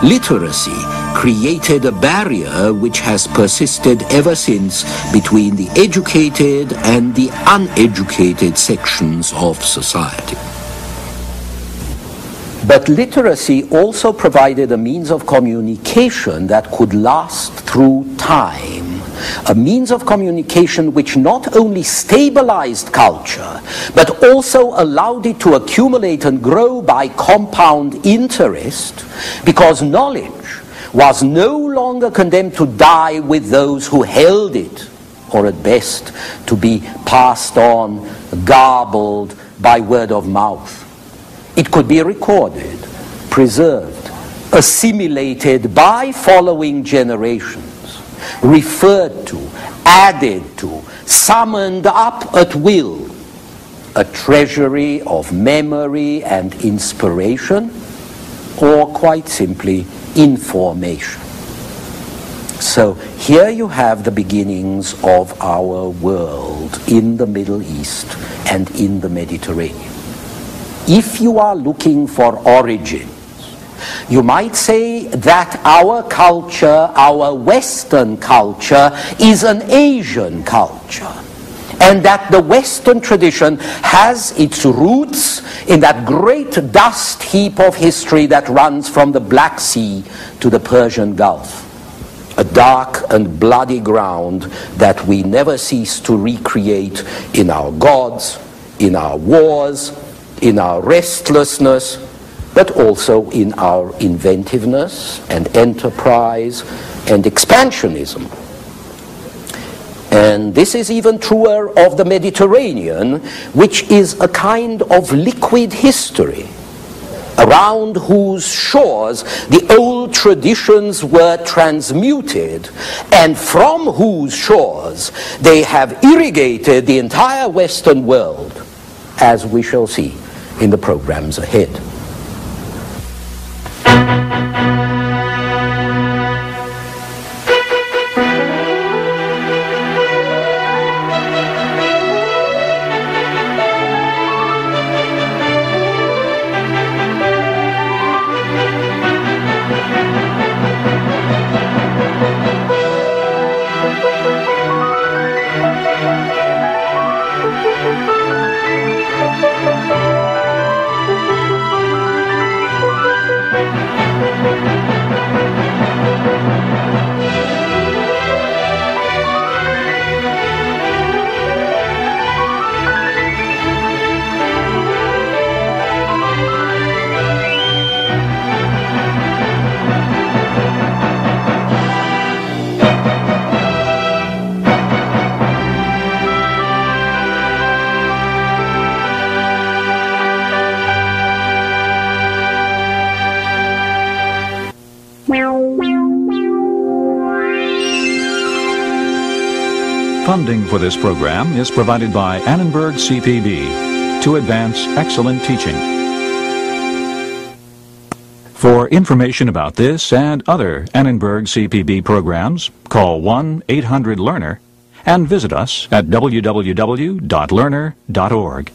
Literacy created a barrier which has persisted ever since between the educated and the uneducated sections of society. But literacy also provided a means of communication that could last through time, a means of communication which not only stabilized culture, but also allowed it to accumulate and grow by compound interest, because knowledge was no longer condemned to die with those who held it, or at best to be passed on, garbled by word of mouth. It could be recorded, preserved, assimilated by following generations, referred to, added to, summoned up at will, a treasury of memory and inspiration, or quite simply information. So here you have the beginnings of our world in the Middle East and in the Mediterranean. If you are looking for origins, you might say that our culture, our Western culture, is an Asian culture, and that the Western tradition has its roots in that great dust heap of history that runs from the Black Sea to the Persian Gulf. A dark and bloody ground that we never cease to recreate in our gods, in our wars, in our restlessness, but also in our inventiveness and enterprise and expansionism. And this is even truer of the Mediterranean, which is a kind of liquid history, around whose shores the old traditions were transmuted, and from whose shores they have irrigated the entire Western world, as we shall see in the programs ahead. Funding for this program is provided by Annenberg CPB to advance excellent teaching. For information about this and other Annenberg CPB programs, call 1-800-LEARNER and visit us at www.learner.org.